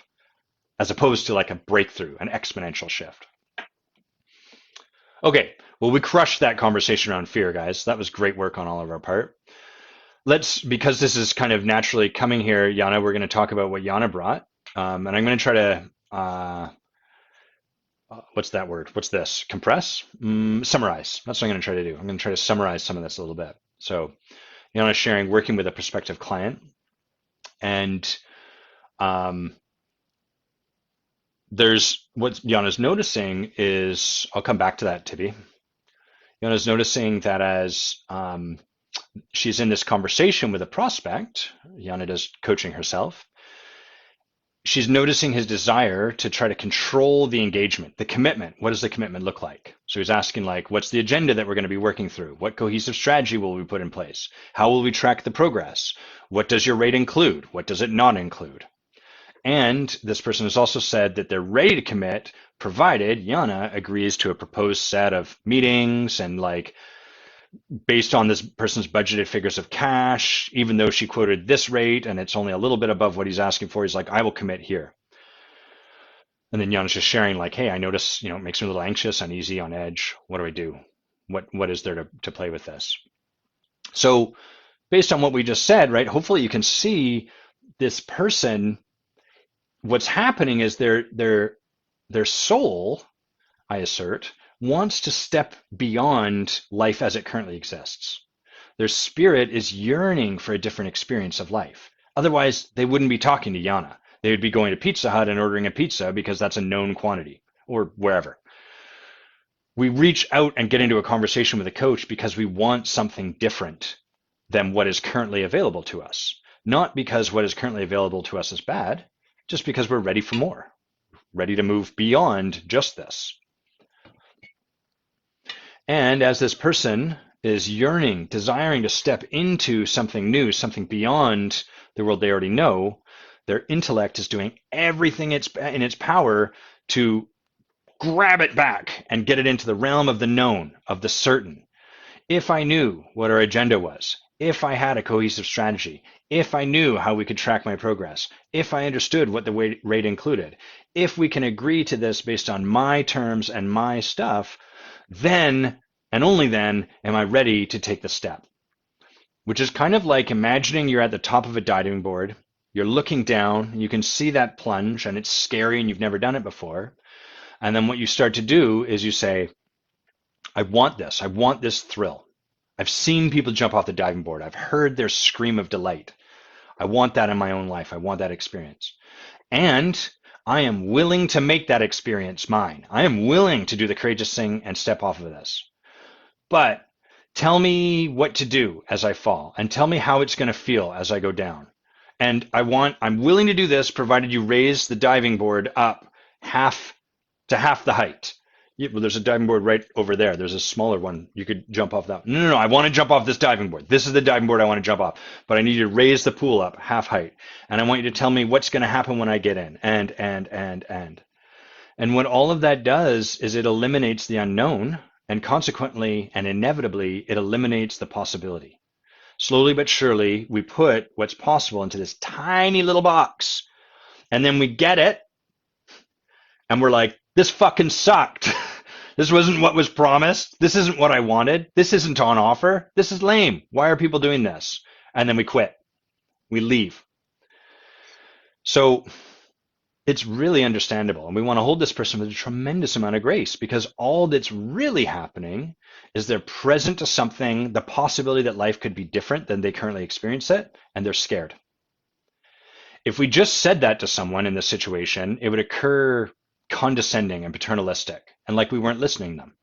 as opposed to like a breakthrough, an exponential shift. Okay, well, we crushed that conversation around fear, guys. That was great work on all of our part. Because this is kind of naturally coming here, Yana, we're going to talk about what Yana brought. And I'm going to try to, what's that word? What's this? Compress? Summarize. That's what I'm going to try to do. I'm going to try to summarize some of this a little bit. So Yana sharing, working with a prospective client. And there's what Yana's noticing is, I'll come back to that, Tibby. Yana's noticing that as she's in this conversation with a prospect, Yana does coaching herself, she's noticing his desire to try to control the engagement, the commitment. What does the commitment look like? So he's asking like, what's the agenda that we're going to be working through? What cohesive strategy will we put in place? How will we track the progress? What does your rate include? What does it not include? And this person has also said that they're ready to commit, provided Yana agrees to a proposed set of meetings and like based on this person's budgeted figures of cash, even though she quoted this rate and it's only a little bit above what he's asking for, he's like, I will commit here. And then Yana's just sharing like, hey, I notice, it makes me a little anxious, uneasy, on edge. What do I do? What is there to play with this? So based on what we just said, right, hopefully you can see this person, what's happening is their soul, I assert, wants to step beyond life as it currently exists. Their spirit is yearning for a different experience of life. Otherwise, they wouldn't be talking to Yana. They would be going to Pizza Hut and ordering a pizza because that's a known quantity, or wherever. We reach out and get into a conversation with a coach because we want something different than what is currently available to us. Not because what is currently available to us is bad, just because we're ready for more, ready to move beyond just this. And as this person is yearning, desiring to step into something new, something beyond the world they already know, their intellect is doing everything in its power to grab it back and get it into the realm of the known, of the certain. If I knew what our agenda was, if I had a cohesive strategy, if I knew how we could track my progress, if I understood what the rate included, if we can agree to this based on my terms and my stuff, then and only then am I ready to take the step. Which is kind of like imagining you're at the top of a diving board, you're looking down, and you can see that plunge, and it's scary and you've never done it before. And then what you start to do is you say, I want this thrill. I've seen people jump off the diving board. I've heard their scream of delight. I want that in my own life. I want that experience. And I am willing to make that experience mine. I am willing to do the courageous thing and step off of this. But tell me what to do as I fall, and tell me how it's going to feel as I go down. And I'm willing to do this provided you raise the diving board up half the height. Yeah, well, there's a diving board right over there. There's a smaller one. You could jump off that. No. I want to jump off this diving board. This is the diving board I want to jump off. But I need you to raise the pool up half height. And I want you to tell me what's going to happen when I get in. And. And what all of that does is it eliminates the unknown. And consequently and inevitably, it eliminates the possibility. Slowly but surely, we put what's possible into this tiny little box. And then we get it. And we're like, this fucking sucked. This wasn't what was promised. This isn't what I wanted. This isn't on offer. This is lame. Why are people doing this? And then we quit. We leave. So it's really understandable. And we want to hold this person with a tremendous amount of grace, because all that's really happening is they're present to something, the possibility that life could be different than they currently experience it, and they're scared. If we just said that to someone in this situation, it would occur condescending and paternalistic, and like we weren't listening to them.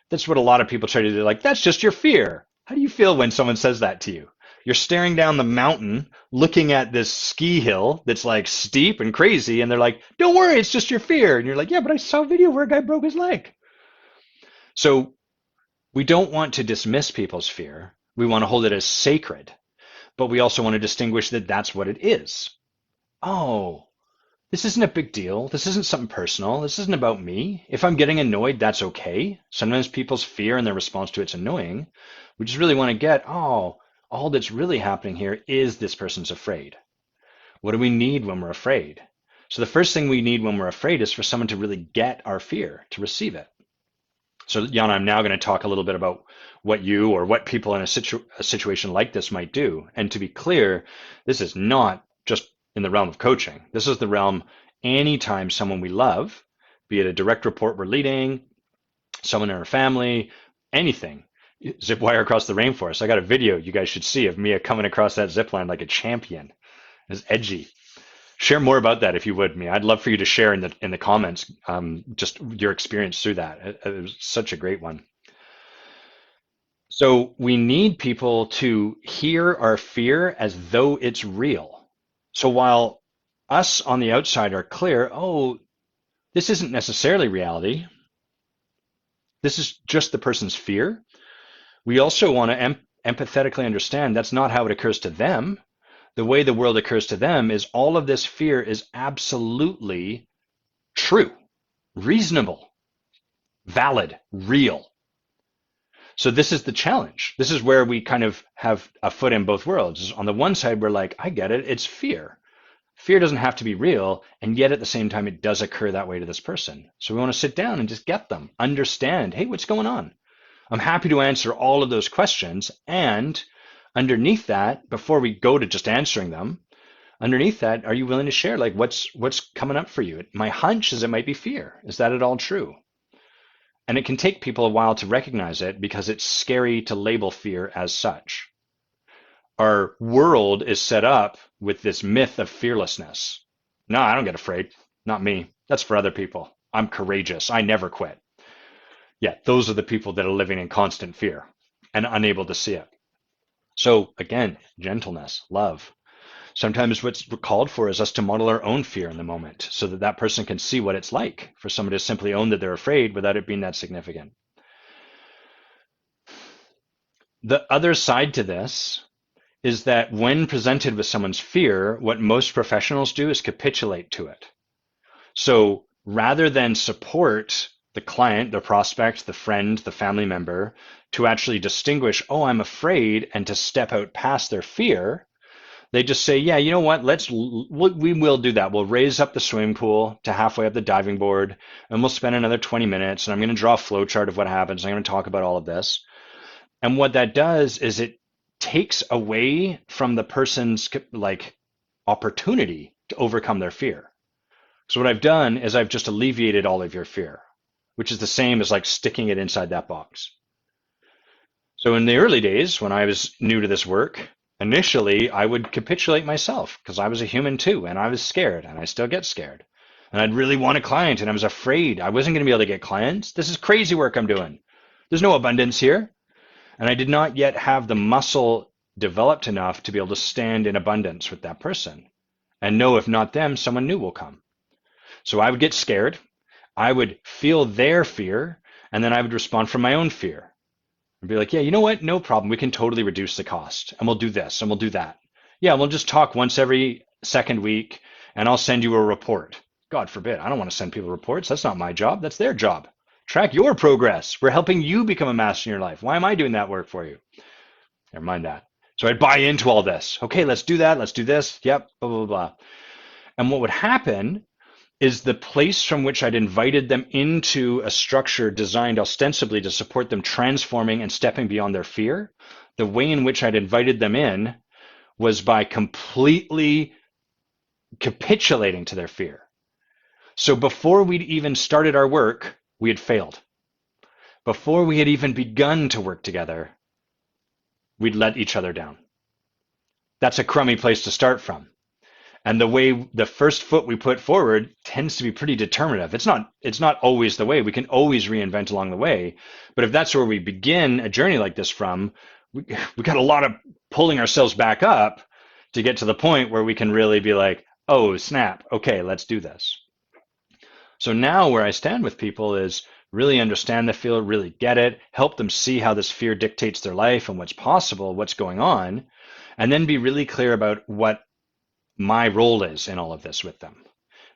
That's what a lot of people try to do. Like, that's just your fear. How do you feel when someone says that to you? You're staring down the mountain, looking at this ski hill that's like steep and crazy, and they're like, don't worry, it's just your fear. And you're like, yeah, but I saw a video where a guy broke his leg. So we don't want to dismiss people's fear. We want to hold it as sacred, but we also want to distinguish that that's what it is. Oh, this isn't a big deal. This isn't something personal. This isn't about me. If I'm getting annoyed, that's okay. Sometimes people's fear and their response to it's annoying. We just really want to get, all that's really happening here is this person's afraid. What do we need when we're afraid? So the first thing we need when we're afraid is for someone to really get our fear, to receive it. So Yana, I'm now going to talk a little bit about what you or what people in a situation like this might do. And to be clear, this is not just in the realm of coaching. This is the realm anytime someone we love, be it a direct report we're leading, someone in our family, anything. Zip wire across the rainforest. I got a video you guys should see of Mia coming across that zip line like a champion. It's edgy. Share more about that if you would, Mia. I'd love for you to share in the comments just your experience through that. It was such a great one. So we need people to hear our fear as though it's real. So while us on the outside are clear, this isn't necessarily reality. This is just the person's fear. We also want to empathetically understand that's not how it occurs to them. The way the world occurs to them is all of this fear is absolutely true, reasonable, valid, real. So this is the challenge. This is where we kind of have a foot in both worlds. On the one side, we're like, I get it. It's fear. Fear doesn't have to be real, and yet at the same time, it does occur that way to this person. So we want to sit down and just get them, understand, hey, what's going on? I'm happy to answer all of those questions. And underneath that, before we go to just answering them, underneath that, are you willing to share like what's coming up for you? My hunch is it might be fear. Is that at all true? And it can take people a while to recognize it because it's scary to label fear as such. Our world is set up with this myth of fearlessness. No, I don't get afraid. Not me. That's for other people. I'm courageous. I never quit. Yeah, those are the people that are living in constant fear and unable to see it. So again, gentleness, love. Sometimes what's called for is us to model our own fear in the moment so that that person can see what it's like for someone to simply own that they're afraid without it being that significant. The other side to this is that when presented with someone's fear, what most professionals do is capitulate to it. So rather than support the client, the prospect, the friend, the family member to actually distinguish, oh, I'm afraid, and to step out past their fear, they just say, yeah, you know what, we will do that. We'll raise up the swimming pool to halfway up the diving board, and we'll spend another 20 minutes, and I'm going to draw a flow chart of what happens. I'm going to talk about all of this. And what that does is it takes away from the person's like opportunity to overcome their fear. So what I've done is I've just alleviated all of your fear, which is the same as like sticking it inside that box. So in the early days, when I was new to this work, initially I would capitulate myself because I was a human too, and I was scared, and I still get scared. And I'd really want a client, and I was afraid I wasn't going to be able to get clients. This is crazy work I'm doing. There's no abundance here. And I did not yet have the muscle developed enough to be able to stand in abundance with that person and know if not them, someone new will come. So I would get scared. I would feel their fear, and then I would respond from my own fear. I'd be like, yeah, you know what? No problem. We can totally reduce the cost, and we'll do this, and we'll do that. Yeah, we'll just talk once every second week, and I'll send you a report. God forbid. I don't want to send people reports. That's not my job. That's their job. Track your progress. We're helping you become a master in your life. Why am I doing that work for you? Never mind that. So I'd buy into all this. Okay, let's do that. Let's do this. Yep, blah, blah, blah. And what would happen is the place from which I'd invited them into a structure designed ostensibly to support them transforming and stepping beyond their fear, the way in which I'd invited them in was by completely capitulating to their fear. So before we'd even started our work, we had failed. Before we had even begun to work together, we'd let each other down. That's a crummy place to start from. And the way the first foot we put forward tends to be pretty determinative. It's not always the way. We can always reinvent along the way. But if that's where we begin a journey like this from, we got a lot of pulling ourselves back up to get to the point where we can really be like, oh, snap. Okay, let's do this. So now where I stand with people is really understand the fear, really get it, help them see how this fear dictates their life and what's possible, what's going on, and then be really clear about what my role is in all of this with them.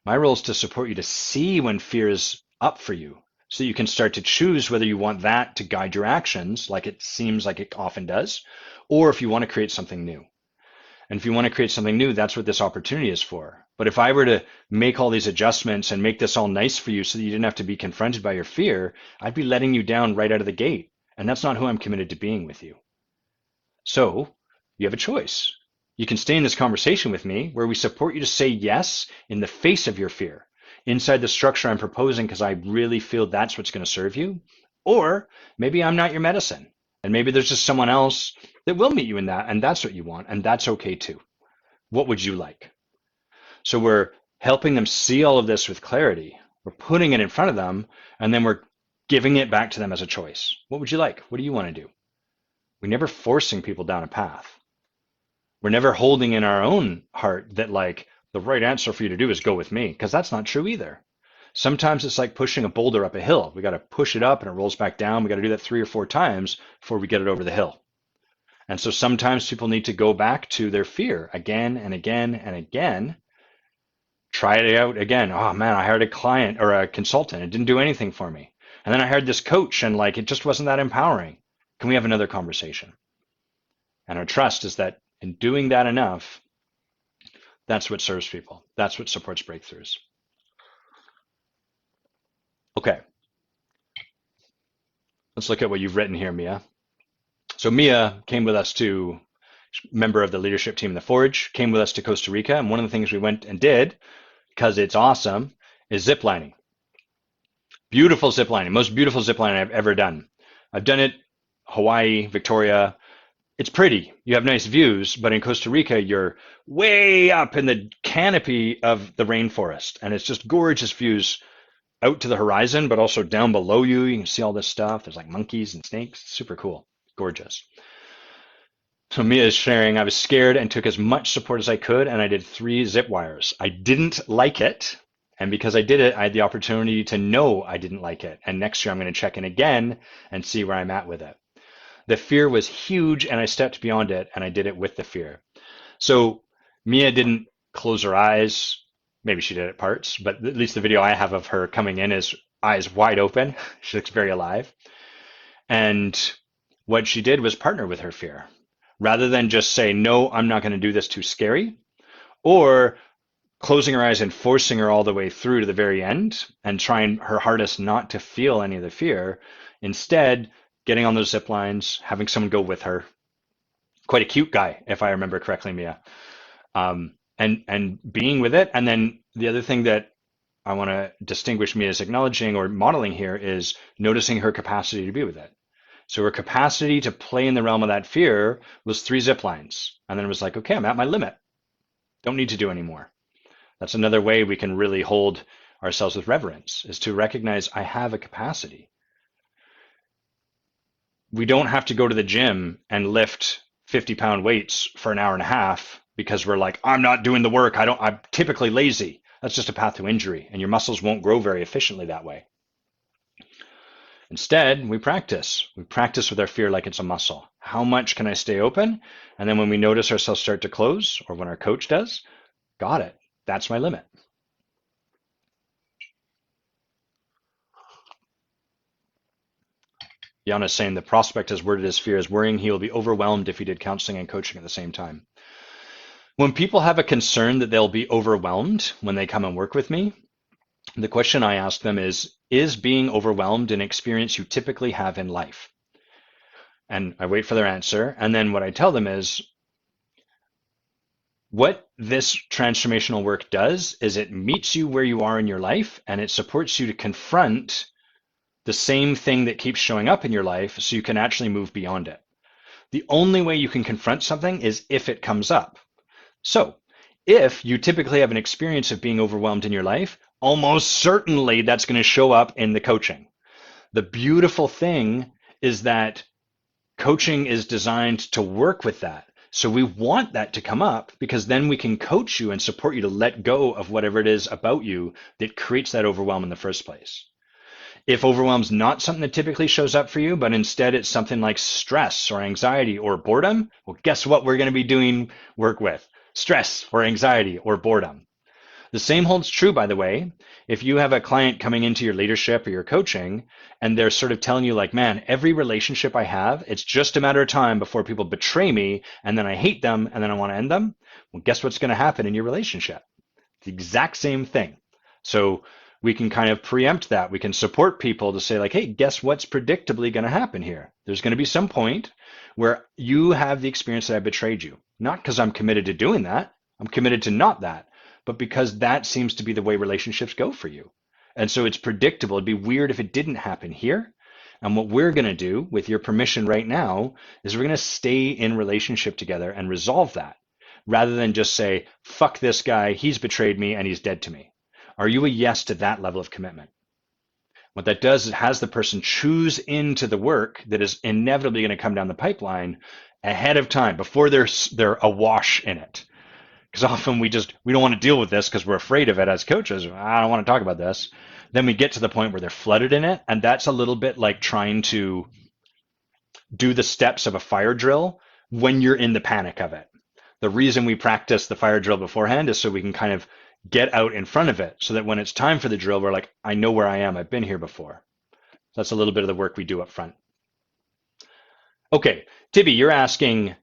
My role is to support you to see when fear is up for you so you can start to choose whether you want that to guide your actions like it seems like it often does, or if you want to create something new. And if you want to create something new, that's what this opportunity is for. But if I were to make all these adjustments and make this all nice for you so that you didn't have to be confronted by your fear, I'd be letting you down right out of the gate. And that's not who I'm committed to being with you. So you have a choice. You can stay in this conversation with me where we support you to say yes in the face of your fear inside the structure I'm proposing because I really feel that's what's going to serve you. Or maybe I'm not your medicine. And maybe there's just someone else that will meet you in that, and that's what you want, and that's okay too. What would you like? So we're helping them see all of this with clarity. We're putting it in front of them, and then we're giving it back to them as a choice. What would you like? What do you want to do? We're never forcing people down a path. We're never holding in our own heart that like the right answer for you to do is go with me, because that's not true either. Sometimes it's like pushing a boulder up a hill. We got to push it up and it rolls back down. We got to do that 3 or 4 times before we get it over the hill. And so sometimes people need to go back to their fear again and again and again. Try it out again. Oh man, I hired a client or a consultant. It didn't do anything for me. And then I hired this coach and like it just wasn't that empowering. Can we have another conversation? And our trust is that in doing that enough, That's what serves people. That's what supports breakthroughs. Okay, let's look at what you've written here, Mia. So Mia came with us to, member of the leadership team in the Forage, came with us to Costa Rica. And one of the things we went and did, because it's awesome, is zip lining. Beautiful zip lining, most beautiful zip lining I've ever done. I've done it Hawaii, Victoria. It's pretty. You have nice views, but in Costa Rica, you're way up in the canopy of the rainforest, and it's just gorgeous views out to the horizon, but also down below you. You can see all this stuff. There's like monkeys and snakes. Super cool. Gorgeous. So Mia is sharing, I was scared and took as much support as I could, and I did 3 zip wires. I didn't like it, and because I did it, I had the opportunity to know I didn't like it. And next year I'm going to check in again and see where I'm at with it. The fear was huge, and I stepped beyond it, and I did it with the fear. So Mia didn't close her eyes. Maybe she did at parts, but at least the video I have of her coming in is eyes wide open. She looks very alive. And what she did was partner with her fear. Rather than just say, no, I'm not going to do this, too scary, or closing her eyes and forcing her all the way through to the very end and trying her hardest not to feel any of the fear. Instead, getting on those zip lines, having someone go with her. Quite a cute guy, if I remember correctly, Mia. And being with it. And then the other thing that I want to distinguish Mia as acknowledging or modeling here is noticing her capacity to be with it. So her capacity to play in the realm of that fear was 3 zip lines. And then it was like, okay, I'm at my limit. Don't need to do any more. That's another way we can really hold ourselves with reverence, is to recognize I have a capacity. We don't have to go to the gym and lift 50-pound weights for an hour and a half because we're like, I'm not doing the work. I'm typically lazy. That's just a path to injury, and your muscles won't grow very efficiently that way. Instead, we practice. We practice with our fear like it's a muscle. How much can I stay open? And then when we notice ourselves start to close, or when our coach does, got it. That's my limit. Yana's saying the prospect has worded his fear as worrying he will be overwhelmed if he did counseling and coaching at the same time. When people have a concern that they'll be overwhelmed when they come and work with me, the question I ask them is being overwhelmed an experience you typically have in life? And I wait for their answer. And then what I tell them is, what this transformational work does is it meets you where you are in your life, and it supports you to confront the same thing that keeps showing up in your life so you can actually move beyond it. The only way you can confront something is if it comes up. So if you typically have an experience of being overwhelmed in your life, almost certainly that's going to show up in the coaching. The beautiful thing is that coaching is designed to work with that. So we want that to come up because then we can coach you and support you to let go of whatever it is about you that creates that overwhelm in the first place. If overwhelm's not something that typically shows up for you, but instead it's something like stress or anxiety or boredom, well, guess what we're going to be doing work with? Stress or anxiety or boredom. The same holds true, by the way, if you have a client coming into your leadership or your coaching and they're sort of telling you like, man, every relationship I have, it's just a matter of time before people betray me and then I hate them and then I want to end them. Well, guess what's going to happen in your relationship? The exact same thing. So we can kind of preempt that. We can support people to say like, hey, guess what's predictably going to happen here? There's going to be some point where you have the experience that I betrayed you. Not because I'm committed to doing that. I'm committed to not that. But because that seems to be the way relationships go for you. And so it's predictable. It'd be weird if it didn't happen here. And what we're going to do, with your permission right now, is we're going to stay in relationship together and resolve that, rather than just say, fuck this guy, he's betrayed me and he's dead to me. Are you a yes to that level of commitment? What that does is it has the person choose into the work that is inevitably going to come down the pipeline ahead of time, before they're awash in it. Because often we don't want to deal with this because we're afraid of it as coaches. I don't want to talk about this. Then we get to the point where they're flooded in it. And that's a little bit like trying to do the steps of a fire drill when you're in the panic of it. The reason we practice the fire drill beforehand is so we can kind of get out in front of it so that when it's time for the drill, we're like, I know where I am. I've been here before. That's a little bit of the work we do up front. Okay, Tibby, you're asking,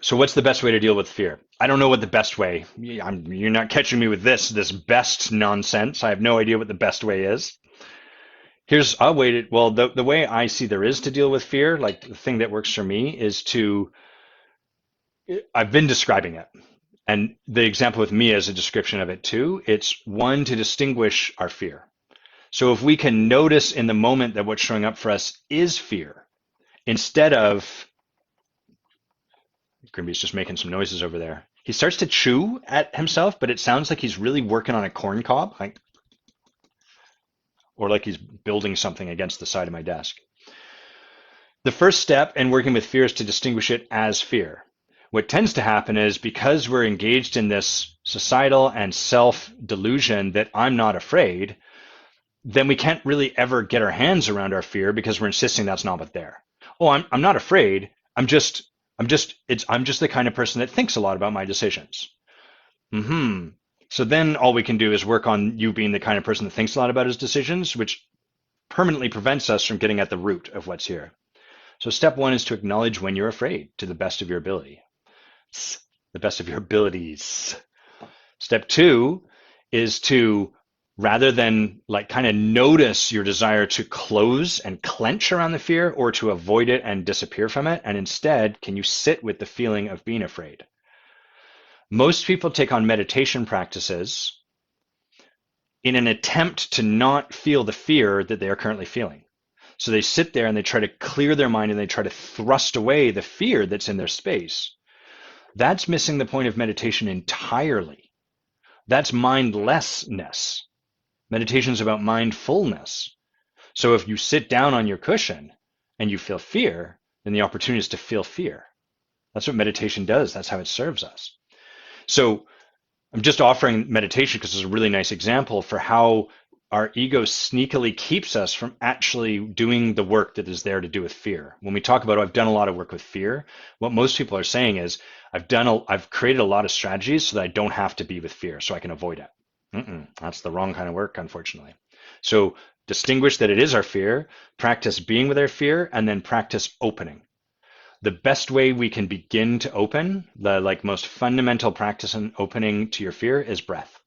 So what's the best way to deal with fear? I don't know what the best way. You're not catching me with this best nonsense. I have no idea what the best way is. I'll wait it. Well, the way I see there is to deal with fear, like the thing that works for me is I've been describing it. And the example with me is a description of it too. It's one to distinguish our fear. So if we can notice in the moment that what's showing up for us is fear, instead of Grimby's just making some noises over there. He starts to chew at himself, but it sounds like he's really working on a corn cob, or like he's building something against the side of my desk. The first step in working with fear is to distinguish it as fear. What tends to happen is because we're engaged in this societal and self-delusion that I'm not afraid, then we can't really ever get our hands around our fear because we're insisting that's not what's there. Oh, I'm not afraid. I'm just the kind of person that thinks a lot about my decisions. So then all we can do is work on you being the kind of person that thinks a lot about his decisions, which permanently prevents us from getting at the root of what's here. So step one is to acknowledge when you're afraid to the best of your ability. The best of your abilities. Step two is to, rather than like kind of notice your desire to close and clench around the fear or to avoid it and disappear from it, and instead, can you sit with the feeling of being afraid? Most people take on meditation practices in an attempt to not feel the fear that they are currently feeling. So they sit there and they try to clear their mind and they try to thrust away the fear that's in their space. That's missing the point of meditation entirely. That's mindlessness. Meditation is about mindfulness. So if you sit down on your cushion and you feel fear, then the opportunity is to feel fear. That's what meditation does. That's how it serves us. So I'm just offering meditation because it's a really nice example for how our ego sneakily keeps us from actually doing the work that is there to do with fear. When we talk about, I've done a lot of work with fear, what most people are saying is, I've created a lot of strategies so that I don't have to be with fear, so I can avoid it. That's the wrong kind of work, unfortunately. So distinguish that it is our fear, practice being with our fear, and then practice opening. The best way we can begin to open, the most fundamental practice in opening to your fear is breath.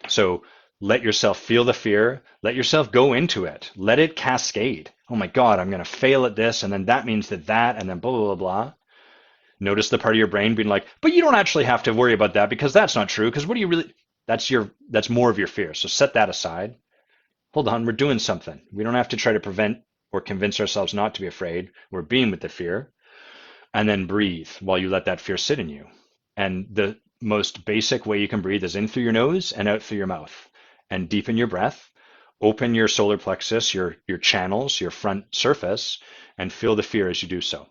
So let yourself feel the fear, let yourself go into it, let it cascade. Oh my God, I'm going to fail at this, and then that means that, and then blah, blah, blah, blah. Notice the part of your brain being like, but you don't actually have to worry about that because that's not true, because what do you really, that's more of your fear. So set that aside. Hold on, we're doing something. We don't have to try to prevent or convince ourselves not to be afraid. We're being with the fear. And then breathe while you let that fear sit in you. And the most basic way you can breathe is in through your nose and out through your mouth. And deepen your breath, open your solar plexus, your channels, your front surface, and feel the fear as you do so.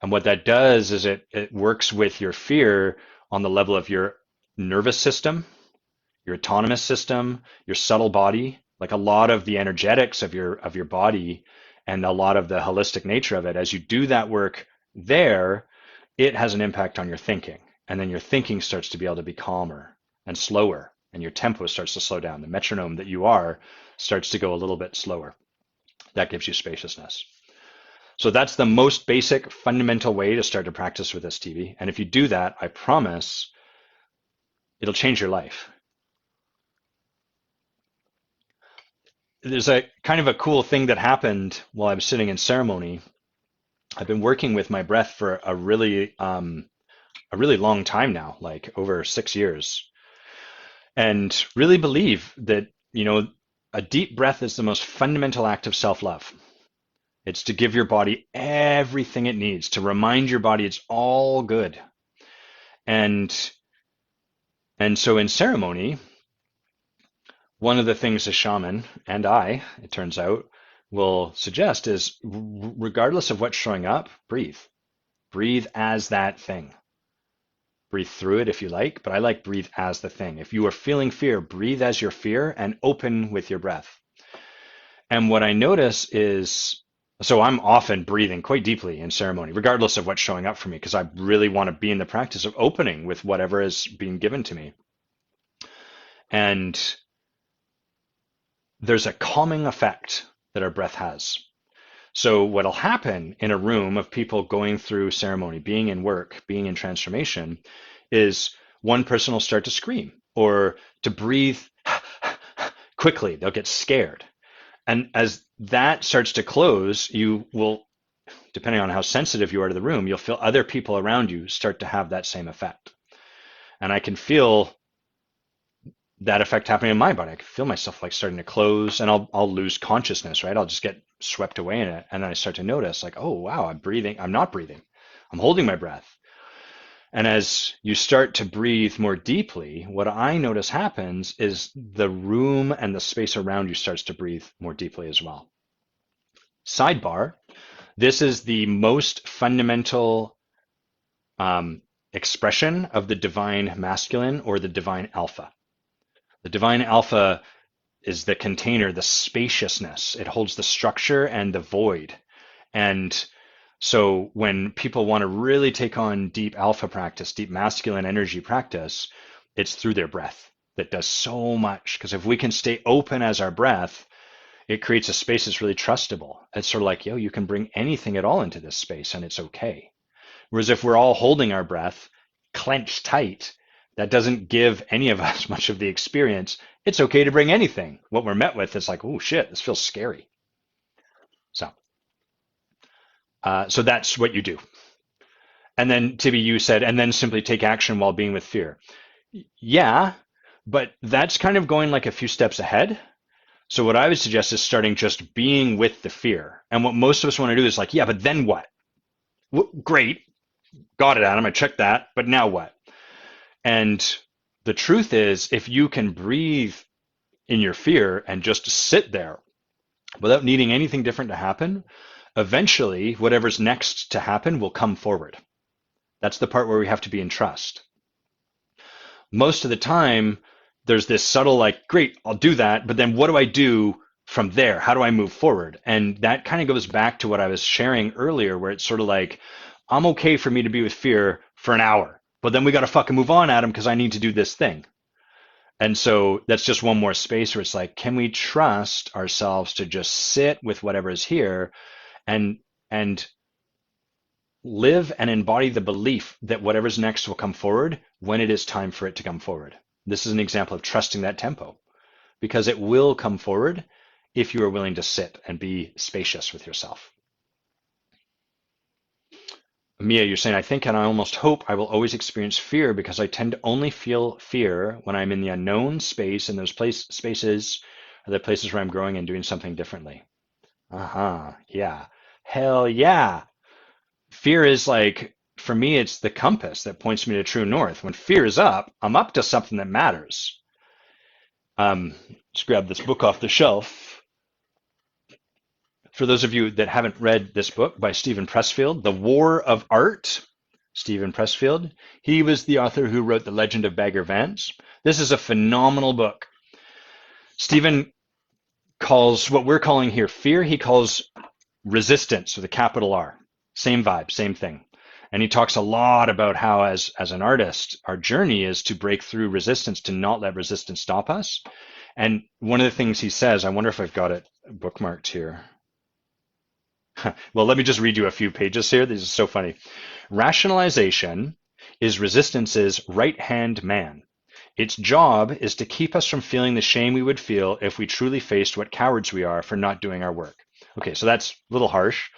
And what that does is it works with your fear on the level of your nervous system, your autonomous system, your subtle body, like a lot of the energetics of your body and a lot of the holistic nature of it. As you do that work there, it has an impact on your thinking. And then your thinking starts to be able to be calmer and slower, and your tempo starts to slow down. The metronome that you are starts to go a little bit slower. That gives you spaciousness. So that's the most basic, fundamental way to start to practice with this, TV. And if you do that, I promise it'll change your life. There's a kind of a cool thing that happened while I was sitting in ceremony. I've been working with my breath for a really long time now, like over 6 years, and really believe that, a deep breath is the most fundamental act of self-love. It's to give your body everything it needs, to remind your body it's all good. And so in ceremony, one of the things a shaman and I, it turns out, will suggest is, regardless of what's showing up, breathe. Breathe as that thing. Breathe through it if you like, but I like breathe as the thing. If you are feeling fear, breathe as your fear and open with your breath. And what I notice is, so I'm often breathing quite deeply in ceremony, regardless of what's showing up for me, because I really want to be in the practice of opening with whatever is being given to me. And there's a calming effect that our breath has. So what'll happen in a room of people going through ceremony, being in work, being in transformation, is one person will start to scream or to breathe quickly. They'll get scared. And as that starts to close, you will, depending on how sensitive you are to the room, you'll feel other people around you start to have that same effect. And I can feel that effect happening in my body. I can feel myself like starting to close, and I'll lose consciousness, right? I'll just get swept away in it. And then I start to notice like, oh wow, I'm breathing. I'm not breathing. I'm holding my breath. And as you start to breathe more deeply, what I notice happens is the room and the space around you starts to breathe more deeply as well. Sidebar, this is the most fundamental expression of the divine masculine or the divine alpha. The divine alpha is the container, the spaciousness. It holds the structure and the void. And so when people want to really take on deep alpha practice, deep masculine energy practice, it's through their breath that does so much. Because if we can stay open as our breath, it creates a space that's really trustable. It's sort of like, yo, you can bring anything at all into this space and it's okay. Whereas if we're all holding our breath clenched tight, that doesn't give any of us much of the experience. It's okay to bring anything. What we're met with is like, oh shit, this feels scary. So that's what you do. And then Tibby, you said, and then simply take action while being with fear. Yeah, but that's kind of going like a few steps ahead. So what I would suggest is starting just being with the fear. And what most of us want to do is like, yeah, but then what? Great. Got it, Adam. I checked that. But now what? And the truth is, if you can breathe in your fear and just sit there without needing anything different to happen, eventually whatever's next to happen will come forward. That's the part where we have to be in trust. Most of the time, there's this subtle like, great, I'll do that, but then what do I do from there? How do I move forward? And that kind of goes back to what I was sharing earlier, where it's sort of like, I'm okay for me to be with fear for an hour, but then we got to fucking move on, Adam, because I need to do this thing. And so that's just one more space where it's like, can we trust ourselves to just sit with whatever is here and live and embody the belief that whatever's next will come forward when it is time for it to come forward. This is an example of trusting that tempo, because it will come forward if you are willing to sit and be spacious with yourself. Mia, you're saying, I think and I almost hope I will always experience fear because I tend to only feel fear when I'm in the unknown space, and those spaces are the places where I'm growing and doing something differently. Yeah. Hell yeah. Fear is like, for me, it's the compass that points me to true north. When fear is up, I'm up to something that matters. Let's grab this book off the shelf. For those of you that haven't read this book by Stephen Pressfield, The War of Art, Stephen Pressfield. He was the author who wrote The Legend of Bagger Vance. This is a phenomenal book. Stephen calls what we're calling here fear, he calls resistance with a capital R. Same vibe, same thing. And he talks a lot about how as an artist, our journey is to break through resistance, to not let resistance stop us. And one of the things he says, I wonder if I've got it bookmarked here. Well, let me just read you a few pages here. This is so funny. Rationalization is resistance's right-hand man. Its job is to keep us from feeling the shame we would feel if we truly faced what cowards we are for not doing our work. Okay, so that's a little harsh.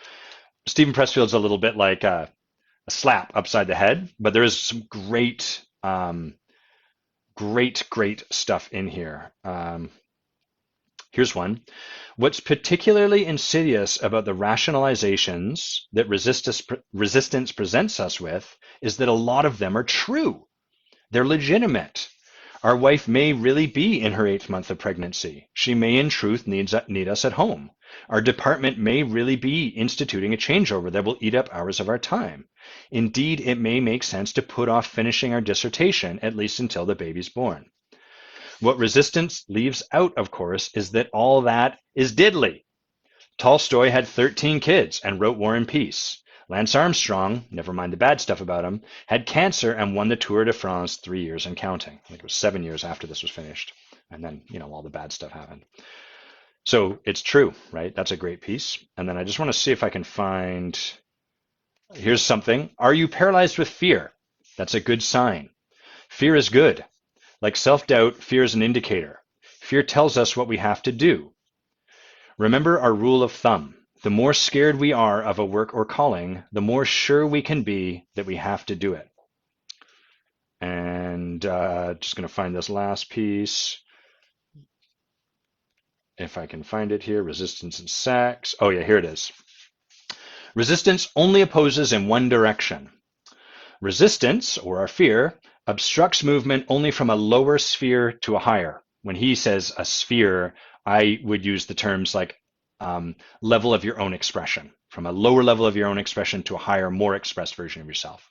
Stephen Pressfield's a little bit like a slap upside the head, but there is some great stuff in here. Here's one. What's particularly insidious about the rationalizations that resistance presents us with is that a lot of them are true. They're legitimate. Our wife may really be in her 8th month of pregnancy. She may in truth need us at home. Our department may really be instituting a changeover that will eat up hours of our time. Indeed, it may make sense to put off finishing our dissertation, at least until the baby's born. What resistance leaves out, of course, is that all that is diddly. Tolstoy had 13 kids and wrote War and Peace. Lance Armstrong, never mind the bad stuff about him, had cancer and won the Tour de France 3 years and counting. I think it was 7 years after this was finished. And then, all the bad stuff happened. So it's true, right? That's a great piece. And then I just want to see if I can find, here's something. Are you paralyzed with fear? That's a good sign. Fear is good. Like self-doubt, fear is an indicator. Fear tells us what we have to do. Remember our rule of thumb. The more scared we are of a work or calling, the more sure we can be that we have to do it. And just going to find this last piece. If I can find it here, resistance and sex. Oh yeah, here it is. Resistance only opposes in one direction. Resistance, or our fear, obstructs movement only from a lower sphere to a higher. When he says a sphere, I would use the terms like level of your own expression, from a lower level of your own expression to a higher, more expressed version of yourself.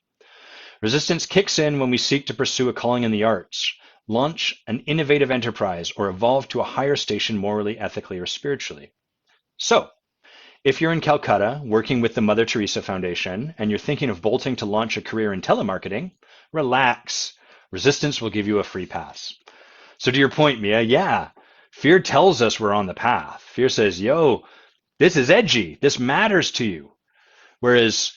Resistance kicks in when we seek to pursue a calling in the arts, launch an innovative enterprise, or evolve to a higher station morally, ethically, or spiritually. So, if you're in Calcutta working with the Mother Teresa Foundation and you're thinking of bolting to launch a career in telemarketing, relax. Resistance will give you a free pass. So to your point, Mia, yeah, fear tells us we're on the path. Fear says, yo, this is edgy. This matters to you. Whereas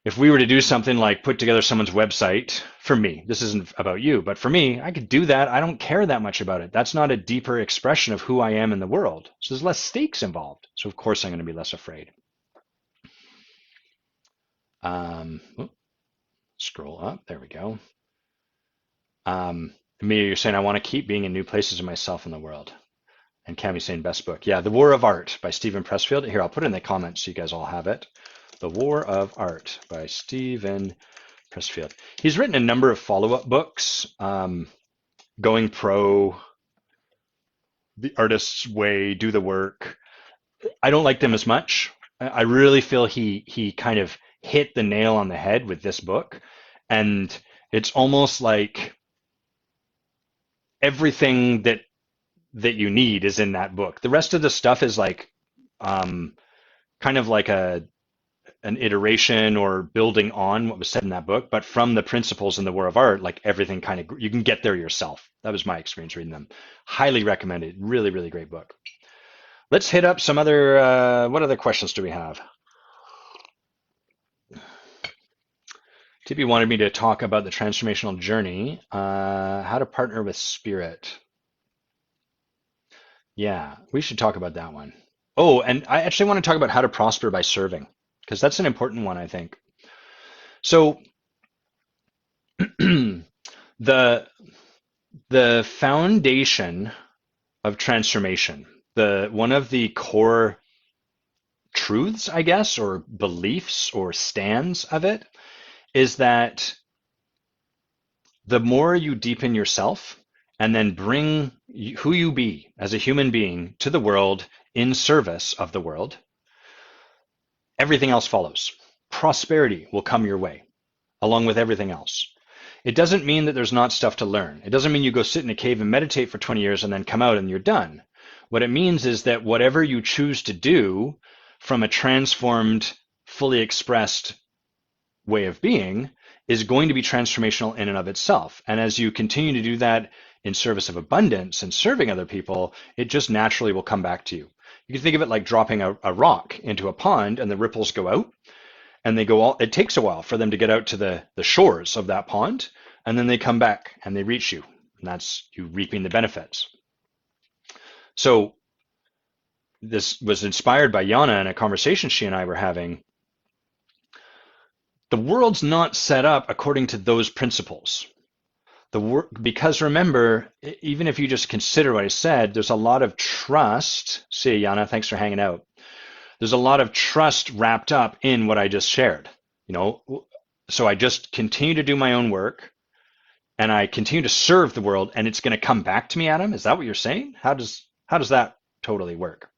if we were to do something like put together someone's website, for me, this isn't about you, but for me, I could do that. I don't care that much about it. That's not a deeper expression of who I am in the world. So there's less stakes involved. So of course I'm going to be less afraid. Scroll up. There we go. Amelia, you're saying I want to keep being in new places in myself in the world. And Cammy's saying best book. Yeah, The War of Art by Stephen Pressfield. Here, I'll put it in the comments so you guys all have it. The War of Art by Stephen Pressfield. He's written a number of follow-up books, Going Pro, The Artist's Way, Do the Work. I don't like them as much. I really feel he kind of hit the nail on the head with this book. And it's almost like everything that you need is in that book. The rest of the stuff is like kind of like an iteration or building on what was said in that book, but from the principles in the War of Art, like everything kind of, you can get there yourself. That was my experience reading them. Highly recommended. Really, really great book. Let's hit up some other, what other questions do we have? TP wanted me to talk about the transformational journey, how to partner with spirit. Yeah, we should talk about that one. Oh, and I actually want to talk about how to prosper by serving, because that's an important one, I think. So the foundation of transformation, one of the core truths, I guess, or beliefs or stands of it is that the more you deepen yourself and then bring who you be as a human being to the world in service of the world, everything else follows. Prosperity will come your way along with everything else. It doesn't mean that there's not stuff to learn. It doesn't mean you go sit in a cave and meditate for 20 years and then come out and you're done. What it means is that whatever you choose to do from a transformed, fully expressed way of being is going to be transformational in and of itself. And as you continue to do that in service of abundance and serving other people, it just naturally will come back to you. You can think of it like dropping a rock into a pond and the ripples go out and they go all, it takes a while for them to get out to the shores of that pond, and then they come back and they reach you. And that's you reaping the benefits. So this was inspired by Yana in a conversation she and I were having. The world's not set up according to those principles. Because remember, even if you just consider what I said, there's a lot of trust. See you, Yana, thanks for hanging out. There's a lot of trust wrapped up in what I just shared. So I just continue to do my own work and I continue to serve the world, and it's going to come back to me, Adam. Is that what you're saying? How does that totally work?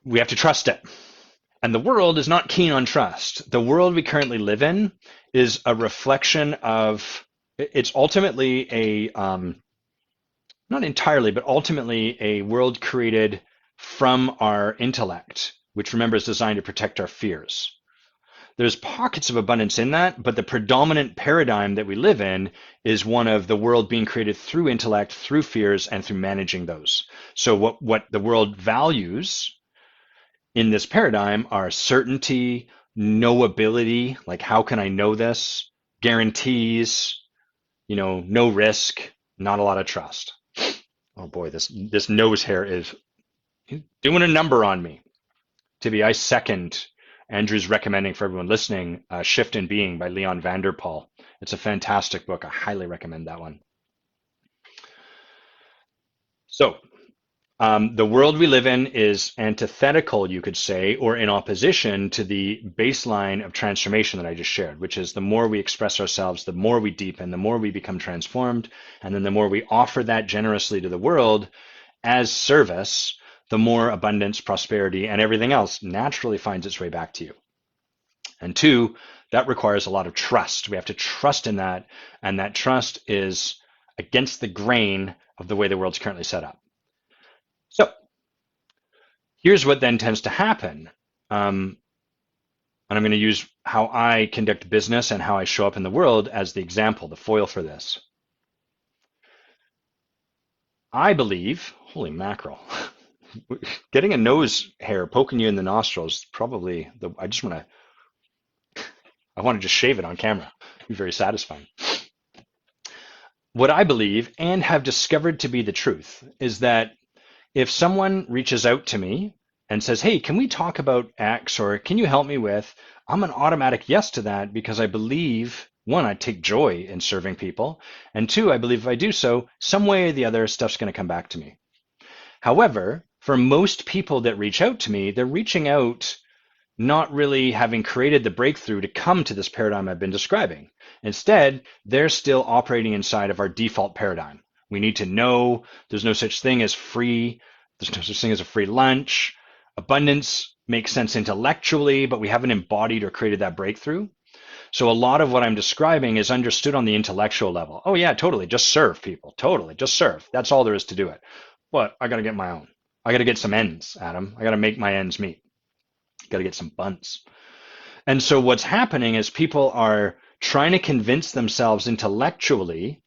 We have to trust it. And the world is not keen on trust. The world we currently live in is a reflection of, it's ultimately not entirely, but ultimately a world created from our intellect, which remember is designed to protect our fears. There's pockets of abundance in that, but the predominant paradigm that we live in is one of the world being created through intellect, through fears, and through managing those. So what the world values in this paradigm are certainty, knowability, like how can I know this, guarantees, no risk, not a lot of trust. Oh boy, this nose hair is doing a number on me. Tibby, I second Andrew's recommending for everyone listening, Shift in Being by Leon Vanderpool. It's a fantastic book. I highly recommend that one. So, the world we live in is antithetical, you could say, or in opposition to the baseline of transformation that I just shared, which is the more we express ourselves, the more we deepen, the more we become transformed, and then the more we offer that generously to the world as service, the more abundance, prosperity, and everything else naturally finds its way back to you. And two, that requires a lot of trust. We have to trust in that, and that trust is against the grain of the way the world's currently set up. So here's what then tends to happen. And I'm going to use how I conduct business and how I show up in the world as the example, the foil for this. I believe, holy mackerel, getting a nose hair poking you in the nostrils, probably, I want to just shave it on camera. It'd be very satisfying. What I believe and have discovered to be the truth is that if someone reaches out to me and says, hey, can we talk about X or can you help me with, I'm an automatic yes to that because I believe, one, I take joy in serving people, and two, I believe if I do so, some way or the other, stuff's going to come back to me. However, for most people that reach out to me, they're reaching out not really having created the breakthrough to come to this paradigm I've been describing. Instead, they're still operating inside of our default paradigm. We need to know there's no such thing as free. There's no such thing as a free lunch. Abundance makes sense intellectually, but we haven't embodied or created that breakthrough. So a lot of what I'm describing is understood on the intellectual level. Oh yeah, totally. Just serve people. Totally. Just serve. That's all there is to do it. But I got to get my own. I got to get some ends, Adam. I got to make my ends meet. Got to get some buns. And so what's happening is people are trying to convince themselves intellectually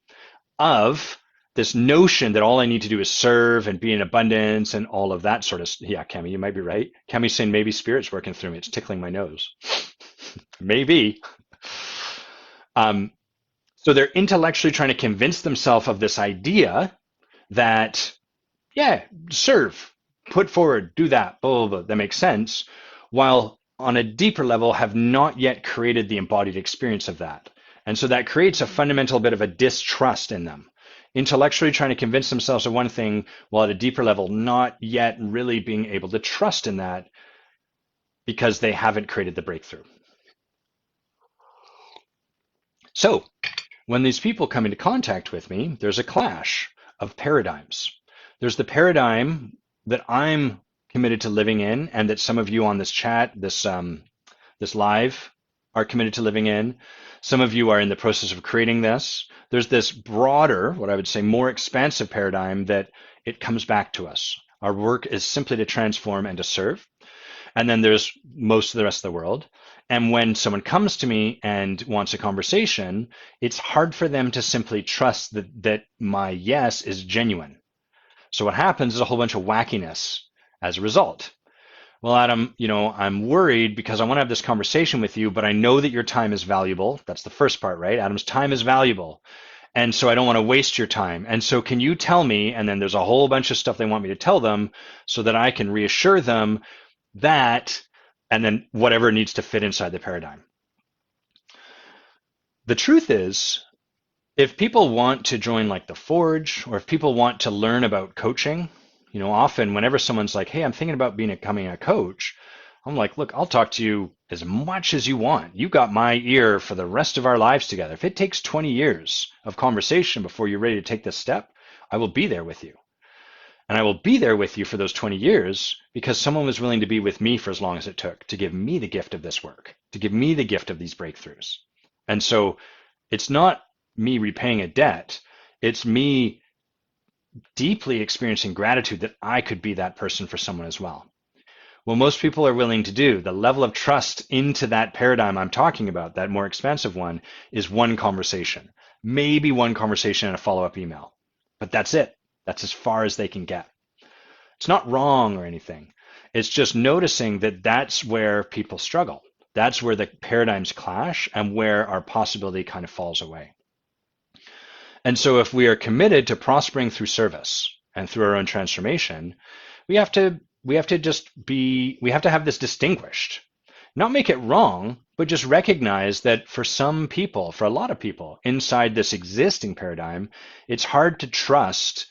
of this notion that all I need to do is serve and be in abundance and all of that sort of, yeah, Cami, you might be right. Cami's saying maybe spirit's working through me. It's tickling my nose. Maybe. So they're intellectually trying to convince themselves of this idea that, yeah, serve, put forward, do that, blah, blah, blah, that makes sense, while on a deeper level have not yet created the embodied experience of that. And so that creates a fundamental bit of a distrust in them. Intellectually trying to convince themselves of one thing, while at a deeper level not yet really being able to trust in that because they haven't created the breakthrough. So when these people come into contact with me, there's a clash of paradigms. There's the paradigm that I'm committed to living in and that some of you on this chat, this live, are committed to living in. Some of you are in the process of creating this. There's this broader, what I would say, more expansive paradigm that it comes back to us. Our work is simply to transform and to serve. And then there's most of the rest of the world. And when someone comes to me and wants a conversation, it's hard for them to simply trust that my yes is genuine. So what happens is a whole bunch of wackiness as a result. Well, Adam, I'm worried because I want to have this conversation with you, but I know that your time is valuable. That's the first part, right? Adam's time is valuable. And so I don't want to waste your time. And so can you tell me, and then there's a whole bunch of stuff they want me to tell them so that I can reassure them that, and then whatever needs to fit inside the paradigm. The truth is, if people want to join like the Forge, or if people want to learn about coaching, often whenever someone's like, hey, I'm thinking about becoming a coach, I'm like, look, I'll talk to you as much as you want. You got my ear for the rest of our lives together. If it takes 20 years of conversation before you're ready to take this step, I will be there with you. And I will be there with you for those 20 years because someone was willing to be with me for as long as it took to give me the gift of this work, to give me the gift of these breakthroughs. And so it's not me repaying a debt. It's me deeply experiencing gratitude that I could be that person for someone as well. What most people are willing to do, the level of trust into that paradigm I'm talking about, that more expansive one, is one conversation. Maybe one conversation and a follow-up email. But that's it. That's as far as they can get. It's not wrong or anything. It's just noticing that that's where people struggle. That's where the paradigms clash and where our possibility kind of falls away. And so if we are committed to prospering through service and through our own transformation, we have to have this distinguished. Not make it wrong, but just recognize that for some people, for a lot of people inside this existing paradigm, it's hard to trust,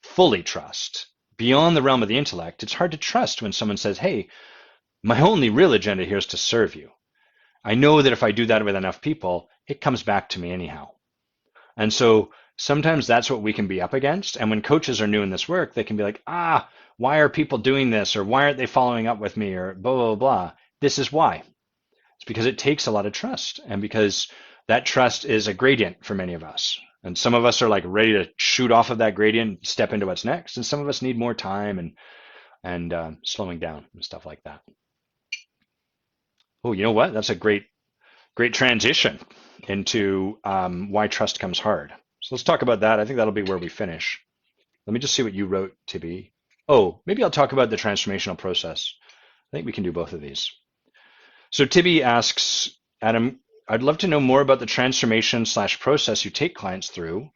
fully trust, beyond the realm of the intellect. It's hard to trust when someone says, hey, my only real agenda here is to serve you. I know that if I do that with enough people, it comes back to me anyhow. And so sometimes that's what we can be up against. And when coaches are new in this work, they can be like, why are people doing this? Or why aren't they following up with me? Or blah, blah, blah. This is why. It's because it takes a lot of trust. And because that trust is a gradient for many of us. And some of us are like ready to shoot off of that gradient, step into what's next. And some of us need more time and slowing down and stuff like that. Oh, you know what? That's a great transition into why trust comes hard. So let's talk about that. I think that'll be where we finish. Let me just see what you wrote, Tibby. Oh, maybe I'll talk about the transformational process. I think we can do both of these. So Tibby asks, Adam, I'd love to know more about the transformation/process you take clients through.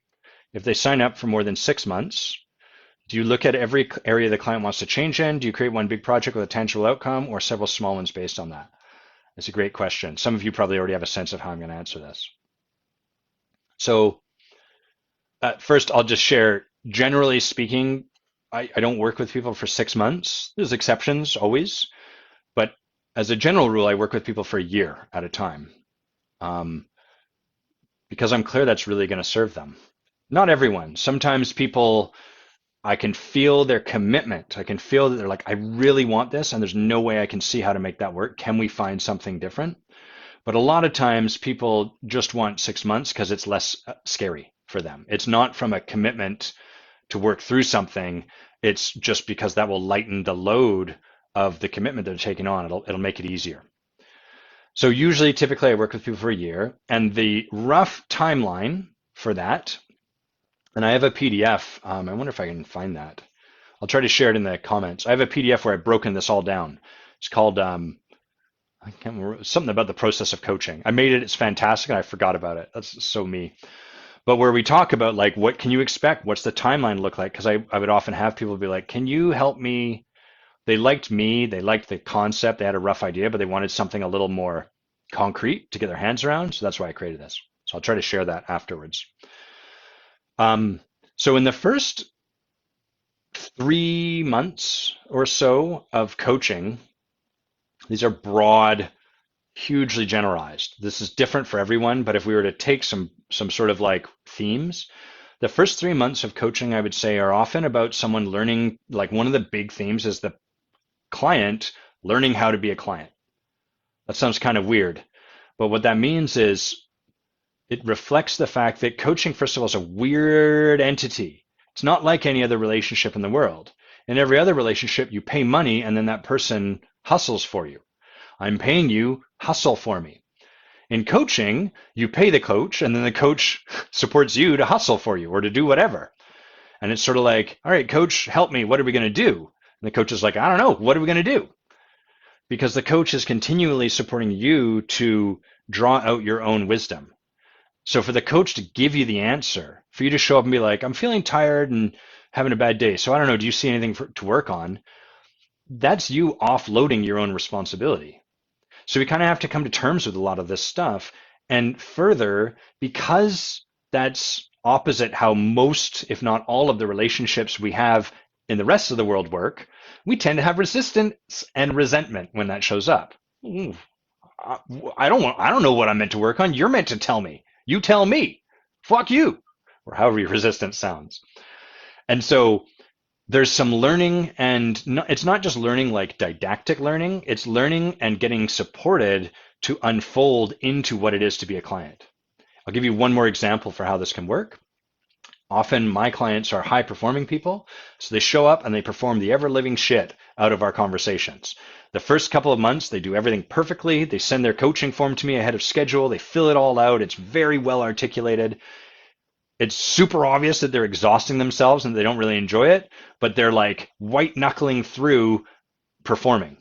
If they sign up for more than 6 months, do you look at every area the client wants to change in? Do you create one big project with a tangible outcome or several small ones based on that? That's a great question. Some of you probably already have a sense of how I'm going to answer this. So first, I'll just share, generally speaking, I don't work with people for 6 months. There's exceptions always. But as a general rule, I work with people for a year at a time because I'm clear that's really going to serve them. Not everyone. Sometimes people, I can feel their commitment. I can feel that they're like, I really want this, and there's no way I can see how to make that work. Can we find something different? But a lot of times people just want 6 months because it's less scary for them. It's not from a commitment to work through something. It's just because that will lighten the load of the commitment they're taking on. It'll make it easier. So usually, typically, I work with people for a year, and the rough timeline for that, and I have a PDF. I wonder if I can find that. I'll try to share it in the comments. I have a PDF where I've broken this all down. It's called, I can't remember, something about the process of coaching. I made it. It's fantastic, and I forgot about it. That's so me. But where we talk about, like, what can you expect? What's the timeline look like? Because I would often have people be like, can you help me? They liked me. They liked the concept. They had a rough idea, but they wanted something a little more concrete to get their hands around. So that's why I created this. So I'll try to share that afterwards. So in the first 3 months or so of coaching, these are broad, hugely generalized. This is different for everyone, but if we were to take some sort of like themes, the first 3 months of coaching, I would say, are often about someone learning, like one of the big themes is the client learning how to be a client. That sounds kind of weird, but what that means is it reflects the fact that coaching, first of all, is a weird entity. It's not like any other relationship in the world. In every other relationship, you pay money and then that person hustles for you. I'm paying you, hustle for me. In coaching, you pay the coach and then the coach supports you to hustle for you or to do whatever. And it's sort of like, all right, coach, help me. What are we going to do? And the coach is like, I don't know. What are we going to do? Because the coach is continually supporting you to draw out your own wisdom. So for the coach to give you the answer, for you to show up and be like, I'm feeling tired and having a bad day. So I don't know, do you see anything to work on? That's you offloading your own responsibility. So we kind of have to come to terms with a lot of this stuff. And further, because that's opposite how most, if not all of the relationships we have in the rest of the world work, we tend to have resistance and resentment when that shows up. I don't know what I'm meant to work on. You're meant to tell me. You tell me. Fuck you. Or however your resistance sounds. And so there's some learning, and it's not just learning like didactic learning. It's learning and getting supported to unfold into what it is to be a client. I'll give you one more example for how this can work. Often my clients are high-performing people, so they show up and they perform the ever-living shit out of our conversations. The first couple of months, they do everything perfectly. They send their coaching form to me ahead of schedule. They fill it all out. It's very well articulated. It's super obvious that they're exhausting themselves and they don't really enjoy it, but they're like white knuckling through performing.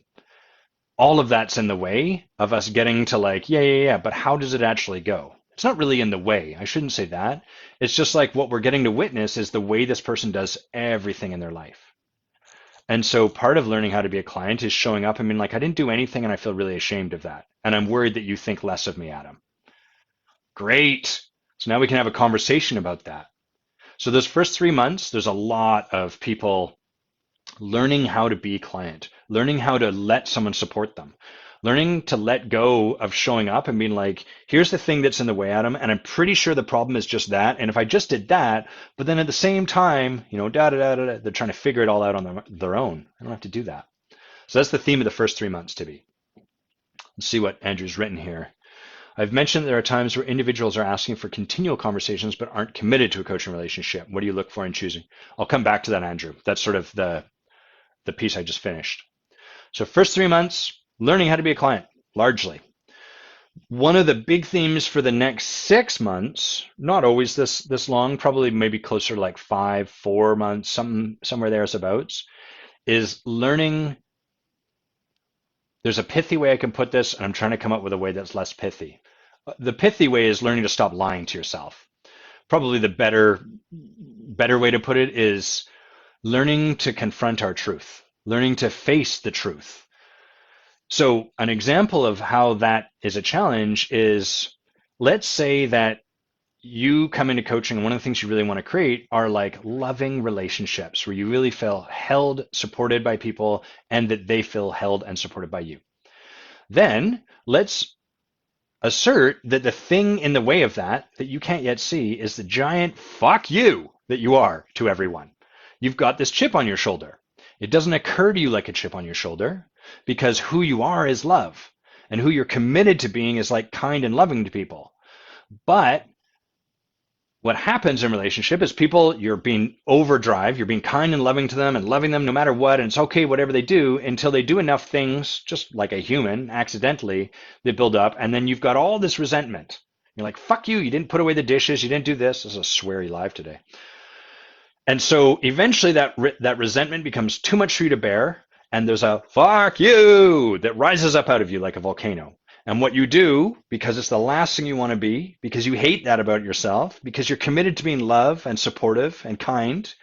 All of that's in the way of us getting to like, yeah, but how does it actually go? It's not really in the way. I shouldn't say that. It's just like what we're getting to witness is the way this person does everything in their life. And so part of learning how to be a client is showing up and being like, I didn't do anything and I feel really ashamed of that. And I'm worried that you think less of me, Adam. Great. So now we can have a conversation about that. So those first 3 months, there's a lot of people learning how to be a client, learning how to let someone support them, learning to let go of showing up and being like, here's the thing that's in the way, Adam, and I'm pretty sure the problem is just that. And if I just did that, but then at the same time, they're trying to figure it all out on their own. I don't have to do that. So that's the theme of the first 3 months, Tibby. Let's see what Andrew's written here. I've mentioned there are times where individuals are asking for continual conversations but aren't committed to a coaching relationship. What do you look for in choosing? I'll come back to that, Andrew. That's sort of the piece I just finished. So first 3 months, learning how to be a client, largely. One of the big themes for the next 6 months, not always this long, probably maybe closer to like 4 months, somewhere thereabouts, is learning. There's a pithy way I can put this, and I'm trying to come up with a way that's less pithy. The pithy way is learning to stop lying to yourself. Probably the better way to put it is learning to confront our truth, learning to face the truth. So an example of how that is a challenge is, let's say that you come into coaching and one of the things you really want to create are like loving relationships where you really feel held, supported by people, and that they feel held and supported by you. Then let's assert that the thing in the way of that you can't yet see is the giant fuck you that you are to everyone. You've got this chip on your shoulder. It doesn't occur to you like a chip on your shoulder because who you are is love, and who you're committed to being is like kind and loving to people. But what happens in relationship is people, you're being overdrive, you're being kind and loving to them and loving them no matter what, and it's okay whatever they do until they do enough things, just like a human, accidentally, they build up, and then you've got all this resentment. You're like, fuck you, you didn't put away the dishes, you didn't do this. This is a sweary live today. And so eventually that resentment becomes too much for you to bear, and there's a fuck you that rises up out of you like a volcano. And what you do, because it's the last thing you want to be, because you hate that about yourself, because you're committed to being love and supportive and kind,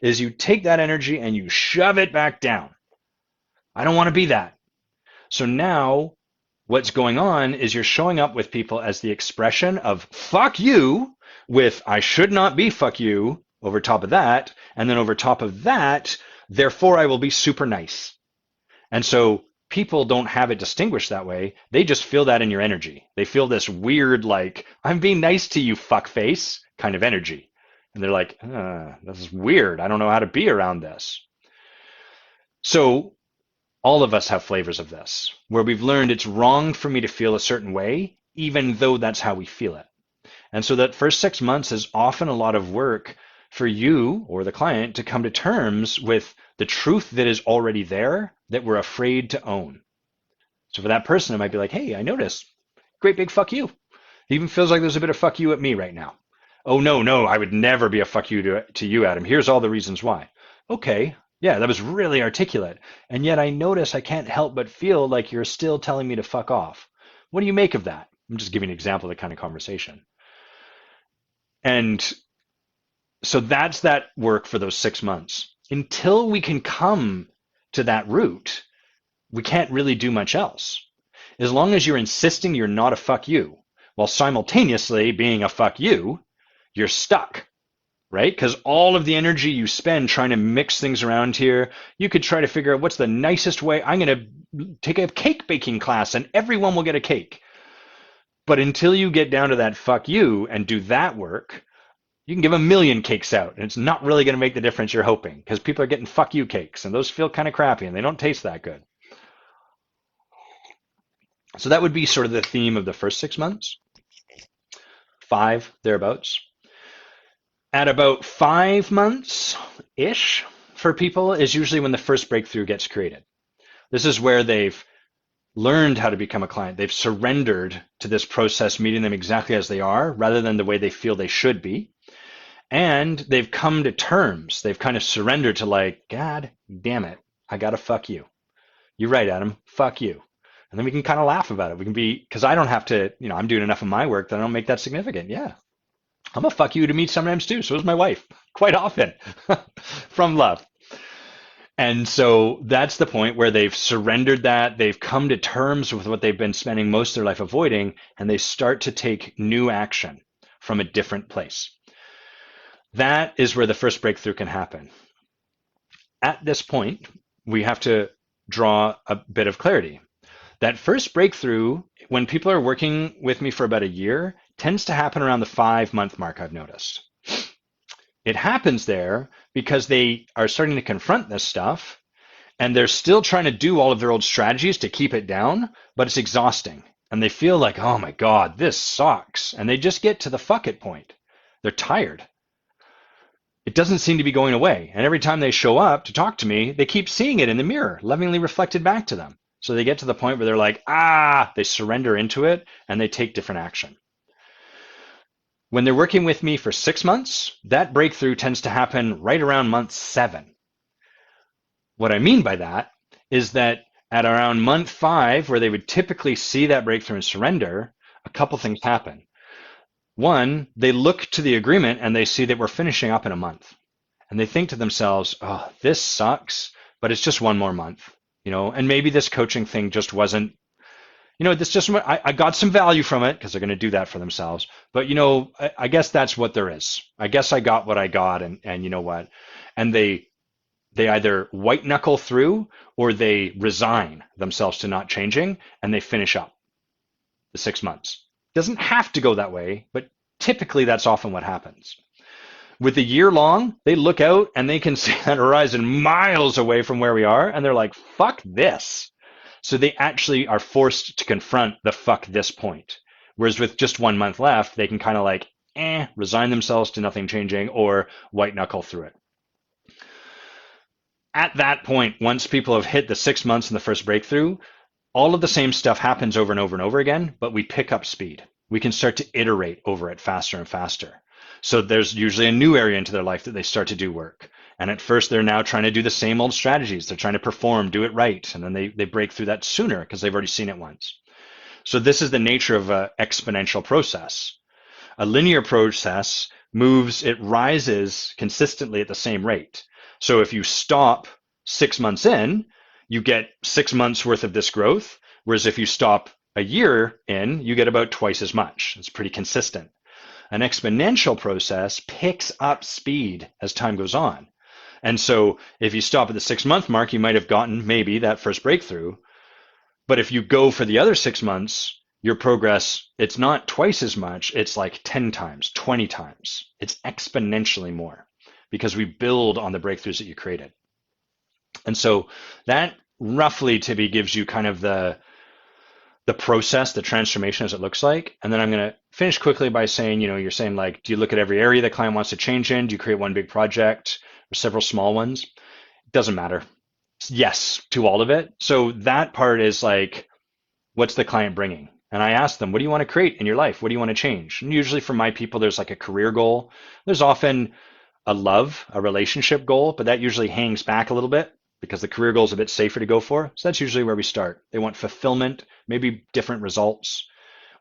is you take that energy and you shove it back down. I don't want to be that. So now what's going on is you're showing up with people as the expression of fuck you with I should not be fuck you over top of that. And then over top of that, therefore I will be super nice. And so people don't have it distinguished that way. They just feel that in your energy. They feel this weird, like, I'm being nice to you, fuckface, kind of energy. And they're like, this is weird. I don't know how to be around this. So all of us have flavors of this, where we've learned it's wrong for me to feel a certain way, even though that's how we feel it. And so that first 6 months is often a lot of work for you or the client to come to terms with the truth that is already there that we're afraid to own. So for that person, it might be like, hey, I noticed. Great big fuck you. It even feels like there's a bit of fuck you at me right now. Oh, no, I would never be a fuck you to you, Adam. Here's all the reasons why. Okay, yeah, that was really articulate. And yet I notice I can't help but feel like you're still telling me to fuck off. What do you make of that? I'm just giving an example of the kind of conversation. And so that's that work for those 6 months. Until we can come to that root, we can't really do much else. As long as you're insisting you're not a fuck you, while simultaneously being a fuck you, you're stuck, right? Because all of the energy you spend trying to mix things around here, you could try to figure out what's the nicest way. I'm going to take a cake baking class and everyone will get a cake. But until you get down to that fuck you and do that work, you can give 1,000,000 cakes out, and it's not really going to make the difference you're hoping, because people are getting fuck you cakes, and those feel kind of crappy, and they don't taste that good. So that would be sort of the theme of the first 6 months, 5 thereabouts. At about 5 months-ish for people is usually when the first breakthrough gets created. This is where they've learned how to become a client. They've surrendered to this process, meeting them exactly as they are, rather than the way they feel they should be. And they've come to terms. They've kind of surrendered to like, God damn it, I gotta fuck you. You're right, Adam, fuck you. And then we can kind of laugh about it. We can be, because I don't have to, I'm doing enough of my work that I don't make that significant. Yeah, I'm a fuck you to me sometimes too. So is my wife, quite often, from love. And so that's the point where they've surrendered that. They've come to terms with what they've been spending most of their life avoiding, and they start to take new action from a different place. That is where the first breakthrough can happen. At this point, we have to draw a bit of clarity. That first breakthrough, when people are working with me for about a year, tends to happen around the 5-month mark, I've noticed. It happens there because they are starting to confront this stuff and they're still trying to do all of their old strategies to keep it down, but it's exhausting. And they feel like, oh my God, this sucks. And they just get to the fuck it point. They're tired. It doesn't seem to be going away. And every time they show up to talk to me, they keep seeing it in the mirror, lovingly reflected back to them. So they get to the point where they're like, they surrender into it and they take different action. When they're working with me for 6 months, that breakthrough tends to happen right around month 7. What I mean by that is that at around month 5, where they would typically see that breakthrough and surrender, a couple things happen. One, they look to the agreement and they see that we're finishing up in a month. And they think to themselves, oh, this sucks, but it's just one more month, and maybe this coaching thing just wasn't, this just, I got some value from it because they're going to do that for themselves. But, I guess that's what there is. I guess I got what I got and you know what? And they either white knuckle through or they resign themselves to not changing and they finish up the 6 months. Doesn't have to go that way, but typically that's often what happens. With a year long, they look out and they can see that horizon miles away from where we are, and they're like, fuck this. So they actually are forced to confront the fuck this point. Whereas with just 1 month left, they can kind of like, resign themselves to nothing changing or white knuckle through it. At that point, once people have hit the 6 months in the first breakthrough, all of the same stuff happens over and over and over again, but we pick up speed. We can start to iterate over it faster and faster. So there's usually a new area into their life that they start to do work. And at first, they're now trying to do the same old strategies. They're trying to perform, do it right. And then they break through that sooner because they've already seen it once. So this is the nature of an exponential process. A linear process it rises consistently at the same rate. So if you stop 6 months in, you get 6 months worth of this growth. Whereas if you stop a year in, you get about twice as much. It's pretty consistent. An exponential process picks up speed as time goes on. And so if you stop at the 6 month mark, you might have gotten maybe that first breakthrough. But if you go for the other 6 months, your progress, it's not twice as much. It's like 10 times, 20 times. It's exponentially more because we build on the breakthroughs that you created. And so that roughly, Tibby, gives you kind of the process, the transformation as it looks like. And then I'm going to finish quickly by saying, you're saying like, do you look at every area the client wants to change in? Do you create one big project or several small ones? It doesn't matter. Yes to all of it. So that part is like, what's the client bringing? And I ask them, what do you want to create in your life? What do you want to change? And usually for my people, there's like a career goal. There's often a relationship goal, but that usually hangs back a little bit because the career goal is a bit safer to go for. So that's usually where we start. They want fulfillment, maybe different results.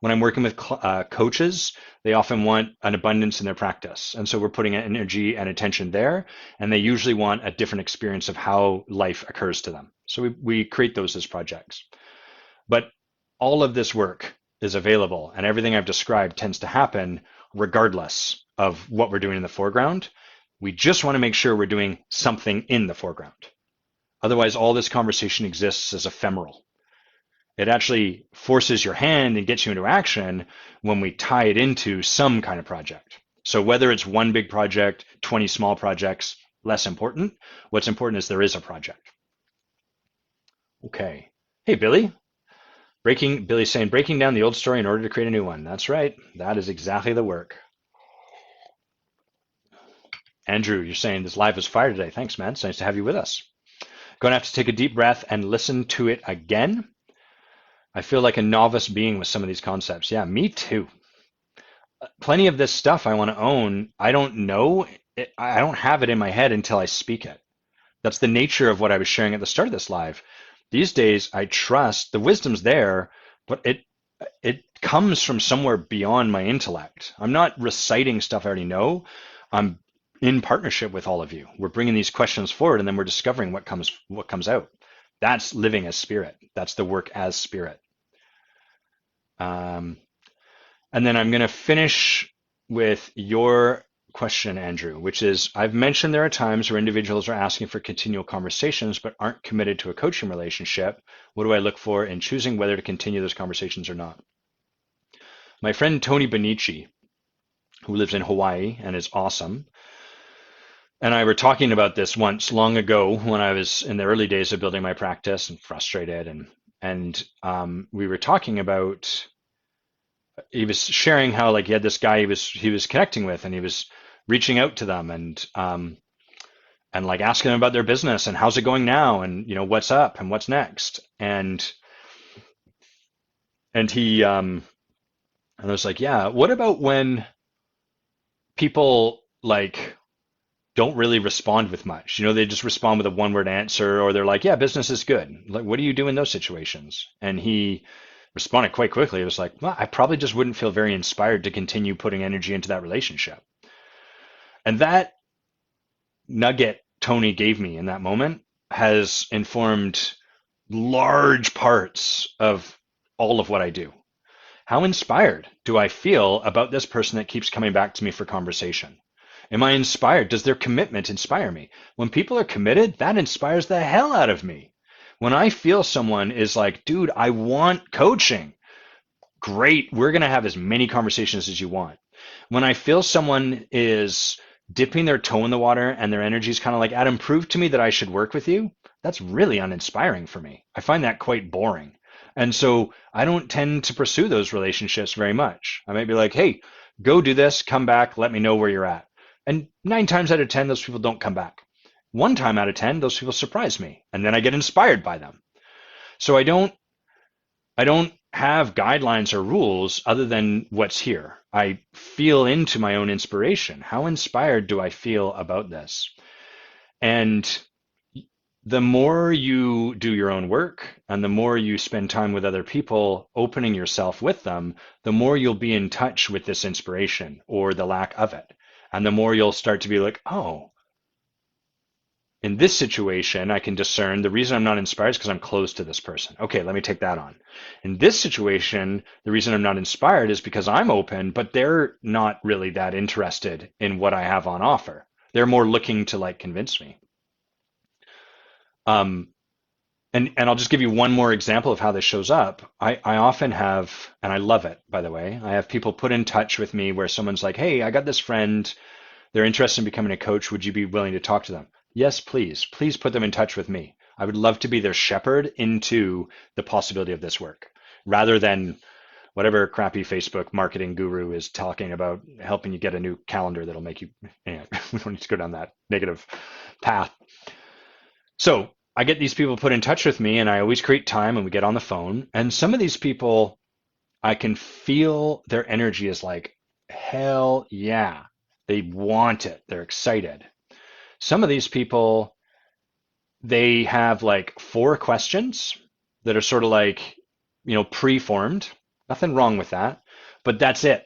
When I'm working with coaches, they often want an abundance in their practice. And so we're putting energy and attention there. And they usually want a different experience of how life occurs to them. So we create those as projects. But all of this work is available, and everything I've described tends to happen regardless of what we're doing in the foreground. We just want to make sure we're doing something in the foreground. Otherwise, all this conversation exists as ephemeral. It actually forces your hand and gets you into action when we tie it into some kind of project. So whether it's one big project, 20 small projects, less important. What's important is there is a project. Okay. Hey, Billy. Billy's saying, breaking down the old story in order to create a new one. That's right. That is exactly the work. Andrew, you're saying this live is fire today. Thanks, man. It's nice to have you with us. Going to have to take a deep breath and listen to it again. I feel like a novice being with some of these concepts. Yeah, me too. Plenty of this stuff I want to own. I don't know. I don't have it in my head until I speak it. That's the nature of what I was sharing at the start of this live. These days, I trust the wisdom's there, but it comes from somewhere beyond my intellect. I'm not reciting stuff I already know. I'm in partnership with all of you. We're bringing these questions forward, and then we're discovering what comes out. That's living as spirit. That's the work as spirit. And then I'm going to finish with your question, Andrew, which is, I've mentioned there are times where individuals are asking for continual conversations but aren't committed to a coaching relationship. What do I look for in choosing whether to continue those conversations or not? My friend Tony Benici, who lives in Hawaii and is awesome, and I were talking about this once long ago when I was in the early days of building my practice and frustrated, and we were talking about, he was sharing how like he had this guy he was connecting with, and he was reaching out to them and like asking them about their business and how's it going now, and what's up and what's next, and he and I was like, yeah, what about when people like don't really respond with much? They just respond with a one-word answer, or they're like, yeah, business is good. Like, what do you do in those situations? And he responded quite quickly. It was like, well, I probably just wouldn't feel very inspired to continue putting energy into that relationship. And that nugget Tony gave me in that moment has informed large parts of all of what I do. How inspired do I feel about this person that keeps coming back to me for conversation? Am I inspired? Does their commitment inspire me? When people are committed, that inspires the hell out of me. When I feel someone is like, dude, I want coaching, great, we're going to have as many conversations as you want. When I feel someone is dipping their toe in the water and their energy is kind of like, Adam, prove to me that I should work with you, that's really uninspiring for me. I find that quite boring. And so I don't tend to pursue those relationships very much. I might be like, hey, go do this, come back, let me know where you're at. And 9 times out of 10, those people don't come back. 1 time out of 10, those people surprise me, and then I get inspired by them. So I don't have guidelines or rules other than what's here. I feel into my own inspiration. How inspired do I feel about this? And the more you do your own work and the more you spend time with other people, opening yourself with them, the more you'll be in touch with this inspiration or the lack of it. And the more you'll start to be like, oh, in this situation, I can discern the reason I'm not inspired is because I'm close to this person. Okay, let me take that on. In this situation, the reason I'm not inspired is because I'm open, but they're not really that interested in what I have on offer. They're more looking to like convince me. And I'll just give you one more example of how this shows up. I often have, and I love it, by the way, I have people put in touch with me where someone's like, hey, I got this friend, they're interested in becoming a coach. Would you be willing to talk to them? Yes, please. Please put them in touch with me. I would love to be their shepherd into the possibility of this work, rather than whatever crappy Facebook marketing guru is talking about helping you get a new calendar that'll make you, anyway, we don't need to go down that negative path. So I get these people put in touch with me, and I always create time and we get on the phone. And some of these people, I can feel their energy is like, hell yeah, they want it. They're excited. Some of these people, they have like 4 questions that are sort of like, pre-formed. Nothing wrong with that, but that's it.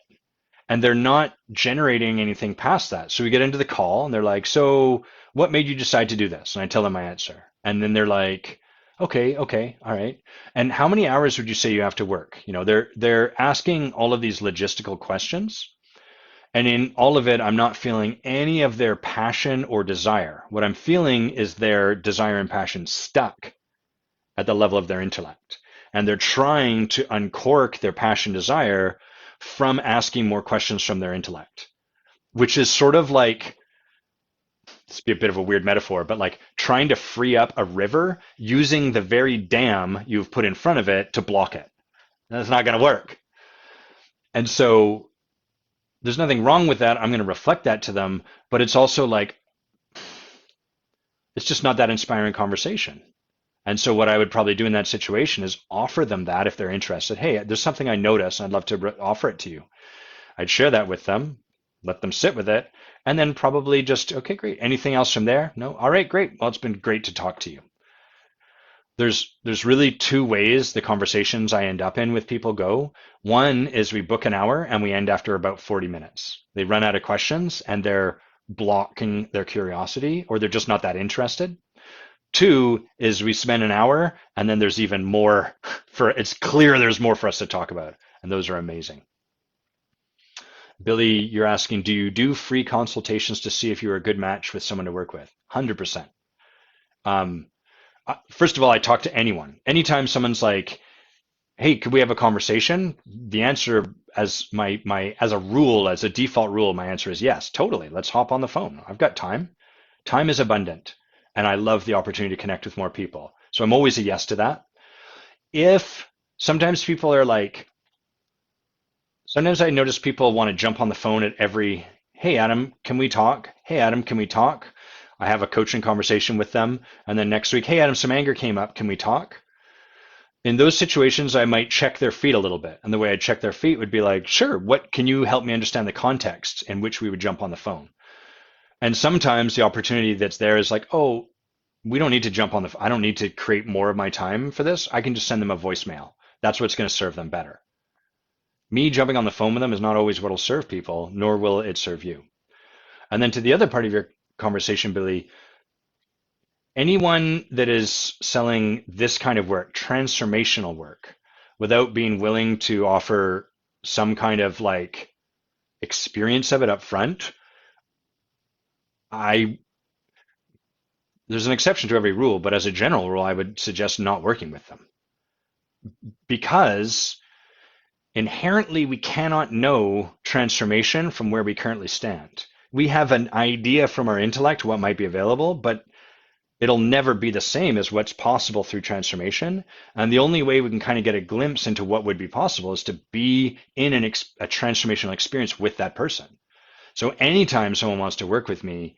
And they're not generating anything past that. So we get into the call and they're like, so what made you decide to do this? And I tell them my answer. And then they're like, okay, all right. And how many hours would you say you have to work? They're asking all of these logistical questions. And in all of it, I'm not feeling any of their passion or desire. What I'm feeling is their desire and passion stuck at the level of their intellect. And they're trying to uncork their passion desire from asking more questions from their intellect, which is sort of like, this be a bit of a weird metaphor, but like trying to free up a river using the very dam you've put in front of it to block it. That's not going to work. And so There's nothing wrong with that. I'm going to reflect that to them, but it's also like, it's just not that inspiring conversation. And so what I would probably do in that situation is offer them that if they're interested. Hey, there's something I noticed, and I'd love to offer it to you. I'd share that with them, let them sit with it, and then probably just, okay, great. Anything else from there? No? All right, great. Well, it's been great to talk to you. There's really two ways the conversations I end up in with people go. One is we book an hour and we end after about 40 minutes. They run out of questions and they're blocking their curiosity or they're just not that interested. Two is we spend an hour and then there's even more it's clear there's more for us to talk about. And those are amazing. Billy, you're asking, do you do free consultations to see if you're a good match with someone to work with? 100%. First of all, I talk to anyone. Anytime someone's like, hey, could we have a conversation? The answer as as a rule, as a default rule, my answer is yes, totally. Let's hop on the phone. I've got time. Time is abundant. And I love the opportunity to connect with more people. So I'm always a yes to that. If sometimes people are like, sometimes I notice people want to jump on the phone at every, hey, Adam, can we talk? Hey, Adam, can we talk? I have a coaching conversation with them. And then next week, hey, Adam, some anger came up. Can we talk? In those situations, I might check their feet a little bit. And the way I'd check their feet would be like, sure, what can you help me understand the context in which we would jump on the phone? And sometimes the opportunity that's there is like, oh, we don't need to jump on I don't need to create more of my time for this. I can just send them a voicemail. That's what's going to serve them better. Me jumping on the phone with them is not always what will serve people, nor will it serve you. And then to the other part of your conversation, Billy, anyone that is selling this kind of work, transformational work, without being willing to offer some kind of like experience of it up front, there's an exception to every rule, but as a general rule, I would suggest not working with them because inherently we cannot know transformation from where we currently stand. We have an idea from our intellect what might be available, but it'll never be the same as what's possible through transformation. And the only way we can kind of get a glimpse into what would be possible is to be in a transformational experience with that person. So anytime someone wants to work with me,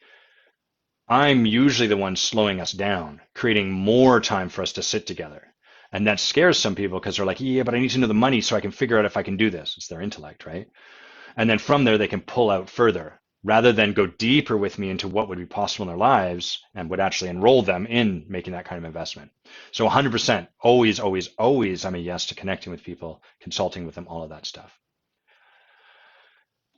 I'm usually the one slowing us down, creating more time for us to sit together. And that scares some people because they're like, yeah, but I need to know the money so I can figure out if I can do this. It's their intellect, right? And then from there, they can pull out further rather than go deeper with me into what would be possible in their lives and would actually enroll them in making that kind of investment. So 100%, always, always, always, I'm a yes to connecting with people, consulting with them, all of that stuff.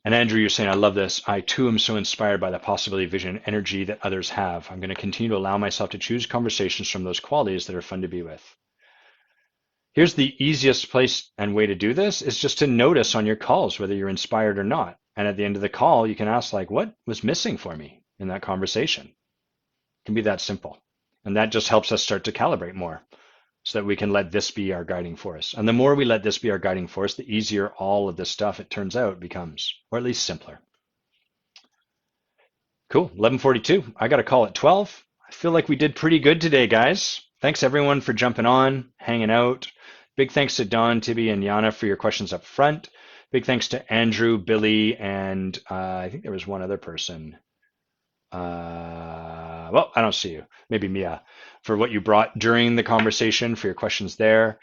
And Andrew, you're saying, I love this. I too am so inspired by the possibility, vision, and energy that others have. I'm going to continue to allow myself to choose conversations from those qualities that are fun to be with. Here's the easiest place and way to do this is just to notice on your calls whether you're inspired or not. And at the end of the call, you can ask like, what was missing for me in that conversation? It can be that simple. And that just helps us start to calibrate more so that we can let this be our guiding force. And the more we let this be our guiding force, the easier all of this stuff, it turns out, becomes, or at least simpler. Cool, 11:42. I got a call at 12. I feel like we did pretty good today, guys. Thanks everyone for jumping on, hanging out. Big thanks to Don, Tibby, and Yana for your questions up front. Big thanks to Andrew, Billy, and I think there was one other person. Well, I don't see you. Maybe Mia, for what you brought during the conversation, for your questions there.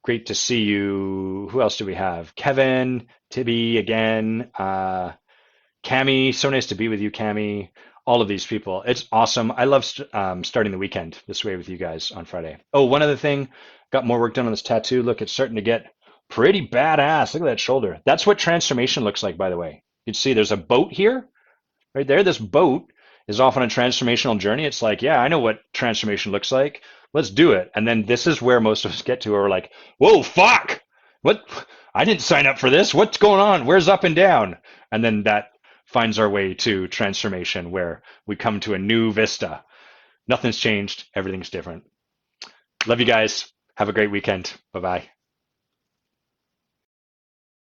Great to see you. Who else do we have? Kevin, Tibby again, Cami. So nice to be with you, Cami. All of these people. It's awesome. I love starting the weekend this way with you guys on Friday. Oh, one other thing. Got more work done on this tattoo. Look, it's starting to get pretty badass. Look at that shoulder. That's what transformation looks like, by the way. You can see there's a boat here. Right there, this boat is off on a transformational journey. It's like, yeah, I know what transformation looks like. Let's do it. And then this is where most of us get to, where we're like, whoa, fuck! What? I didn't sign up for this. What's going on? Where's up and down? And then that finds our way to transformation, where we come to a new vista. Nothing's changed. Everything's different. Love you guys. Have a great weekend. Bye-bye.